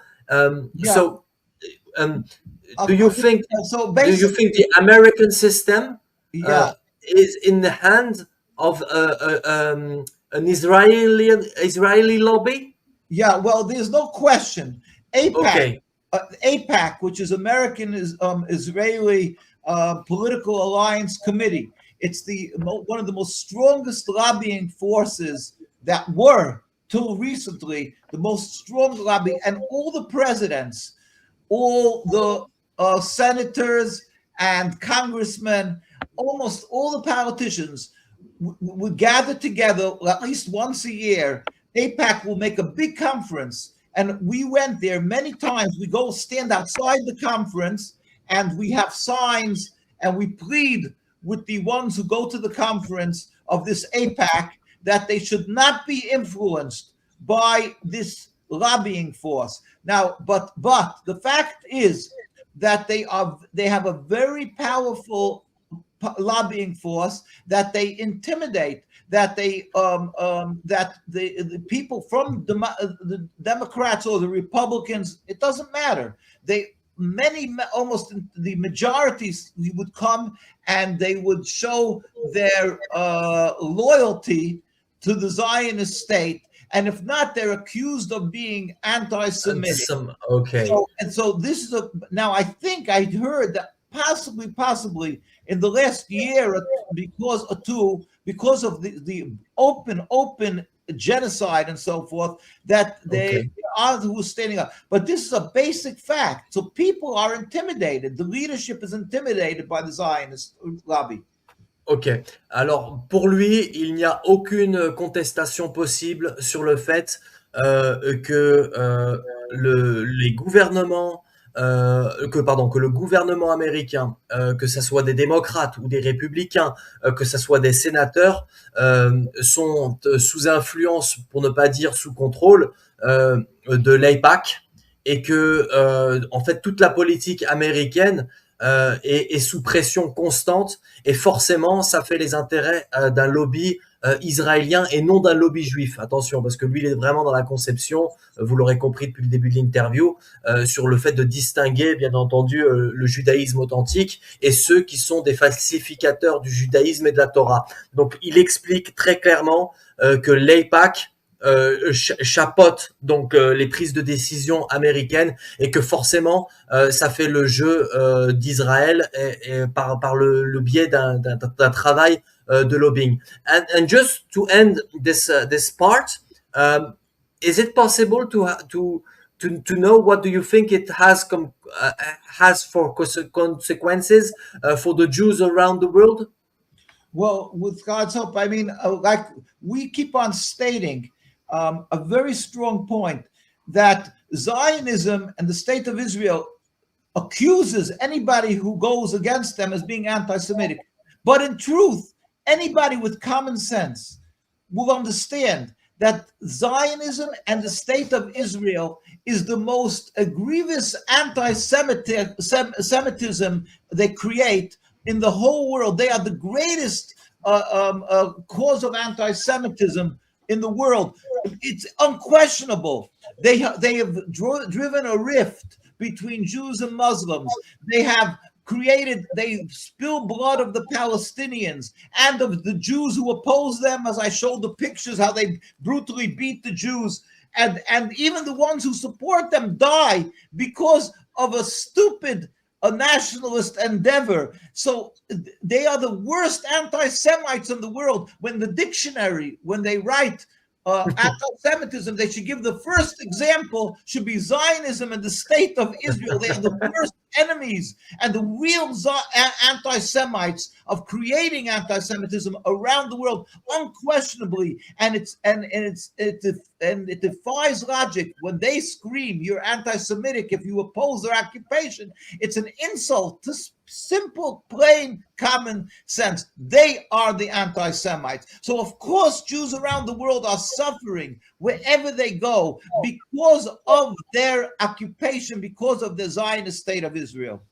Do you think the American system is in the hands of an Israeli lobby? Yeah, well, there's no question. AIPAC, which is American Israeli Political Alliance Committee, it's one of the most strongest lobbying forces that were, till recently, the most strong lobby, and all the presidents, all the senators and congressmen, almost all the politicians would gather together at least once a year. AIPAC will make a big conference, and we went there many times. We go stand outside the conference, and we have signs, and we plead with the ones who go to the conference of this AIPAC that they should not be influenced by this lobbying force. Now, but the fact is that they have a very powerful lobbying force, that they intimidate, that they that the people from the Democrats or the Republicans, it doesn't matter. Almost the majorities would come and they would show their loyalty to the Zionist state. And if not, they're accused of being anti-Semitic. Okay. So this is now I think I heard that possibly in the last year because of the open genocide and so forth, that they are who are standing up. But this is a basic fact. So people are intimidated. The leadership is intimidated by the Zionist lobby. Ok. Alors, pour lui, il n'y a aucune contestation possible sur le fait que les gouvernements, que le gouvernement américain, que ce soit des démocrates ou des républicains, que ce soit des sénateurs, sont sous influence, pour ne pas dire sous contrôle, de l'AIPAC, et que en fait toute la politique américaine est sous pression constante, et forcément ça fait les intérêts d'un lobby israélien et non d'un lobby juif. Attention, parce que lui il est vraiment dans la conception, vous l'aurez compris depuis le début de l'interview, sur le fait de distinguer bien entendu le judaïsme authentique et ceux qui sont des falsificateurs du judaïsme et de la Torah. Donc il explique très clairement que l'AIPAC chapeaute donc les prises de décision américaines, et que forcément ça fait le jeu d'Israël et par le biais d'un travail de lobbying. And just to end this part, is it possible to know what do you think it has for consequences for the Jews around the world? Well, with God's help, I mean, like we keep on stating, a very strong point that Zionism and the state of Israel accuses anybody who goes against them as being anti-Semitic. But in truth, anybody with common sense will understand that Zionism and the state of Israel is the most grievous anti-Semitism they create in the whole world. They are the greatest cause of anti-Semitism in the world. It's unquestionable. They have driven a rift between Jews and Muslims. They spill blood of the Palestinians and of the Jews who oppose them, as I showed the pictures, how they brutally beat the Jews. And even the ones who support them die because of a stupid nationalist endeavor. So they are the worst anti-Semites in the world. When they write anti-Semitism, they should give the first example should be Zionism and the state of Israel. They are the worst enemies and the real anti-Semites of creating anti-Semitism around the world, unquestionably. And it defies logic when they scream you're anti-Semitic if you oppose their occupation. It's an insult to simple, plain, common sense. They are the anti-Semites. So of course Jews around the world are suffering wherever they go because of their occupation, because of the Zionist state of Israel.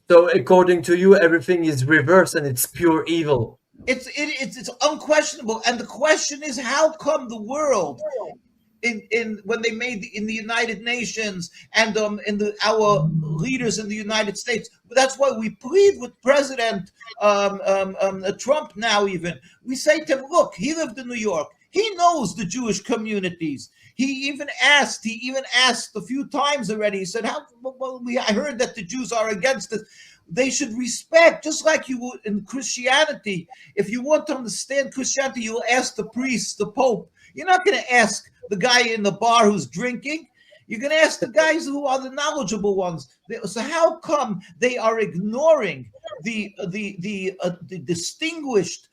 So according to you, everything is reversed and it's pure evil. It's unquestionable. And the question is, how come the world when they made in the United Nations and our leaders in the United States, that's why we plead with President Trump now. Even we say to him, look, he lived in New York. He knows the Jewish communities. He even asked a few times already. He said, I heard that the Jews are against it. They should respect, just like you would in Christianity. If you want to understand Christianity, you'll ask the priest, the Pope. You're not going to ask the guy in the bar who's drinking. You're going to ask the guys who are the knowledgeable ones. So how come they are ignoring the distinguished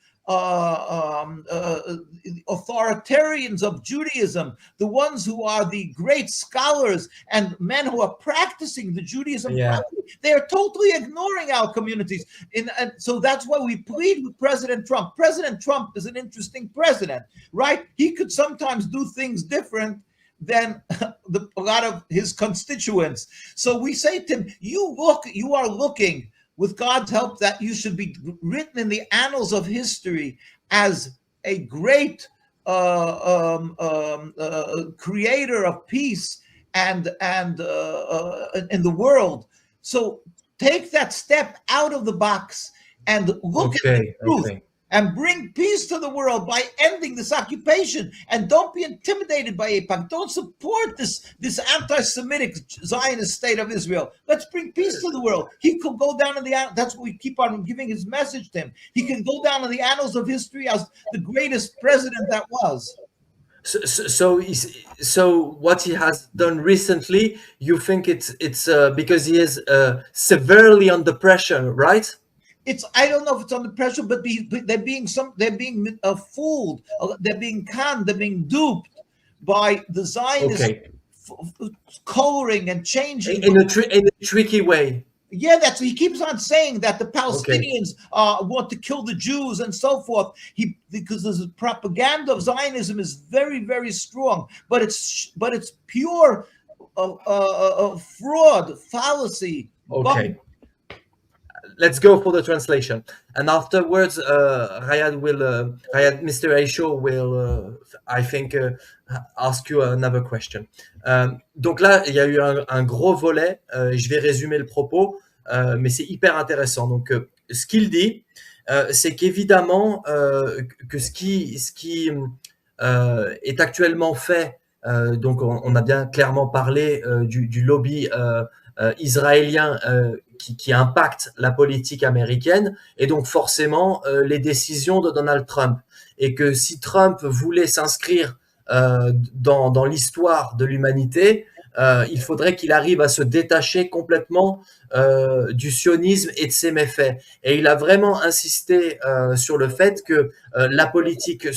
authoritarians of Judaism, the ones who are the great scholars and men who are practicing the Judaism? Yeah. They are totally ignoring our communities. And so that's why we plead with President Trump. President Trump is an interesting president, right? He could sometimes do things different than a lot of his constituents. So we say to him, you are looking, with God's help, that you should be written in the annals of history as a great creator of peace and in the world. So take that step out of the box and look at the truth. and bring peace to the world by ending this occupation. And don't be intimidated by AIPAC. Don't support this anti-Semitic Zionist state of Israel. Let's bring peace to the world. He could go down in the, that's what we keep on giving his message to him. He can go down in the annals of history as the greatest president that was. So what he has done recently, you think it's because he is severely under pressure, right? I don't know if it's under pressure, but they're being fooled, they're being conned, they're being duped by the Zionists coloring and changing in a tricky way. Yeah, that's he keeps on saying that the Palestinians want to kill the Jews and so forth. Because the propaganda of Zionism is very, very strong, but it's pure fraud, fallacy. Okay. Let's go for the translation, and afterwards, Mr. Aisho will, I think, ask you another question. Donc là, il y a eu un gros volet. Je vais résumer le propos, mais c'est hyper intéressant. Donc, ce qu'il dit, c'est qu'évidemment que ce qui est actuellement fait, donc on a bien clairement parlé du lobby israélien qui impacte la politique américaine et donc forcément les décisions de Donald Trump. Et que si Trump voulait s'inscrire dans l'histoire de l'humanité, il faudrait qu'il arrive à se détacher complètement du sionisme et de ses méfaits. Et il a vraiment insisté sur le fait que la politique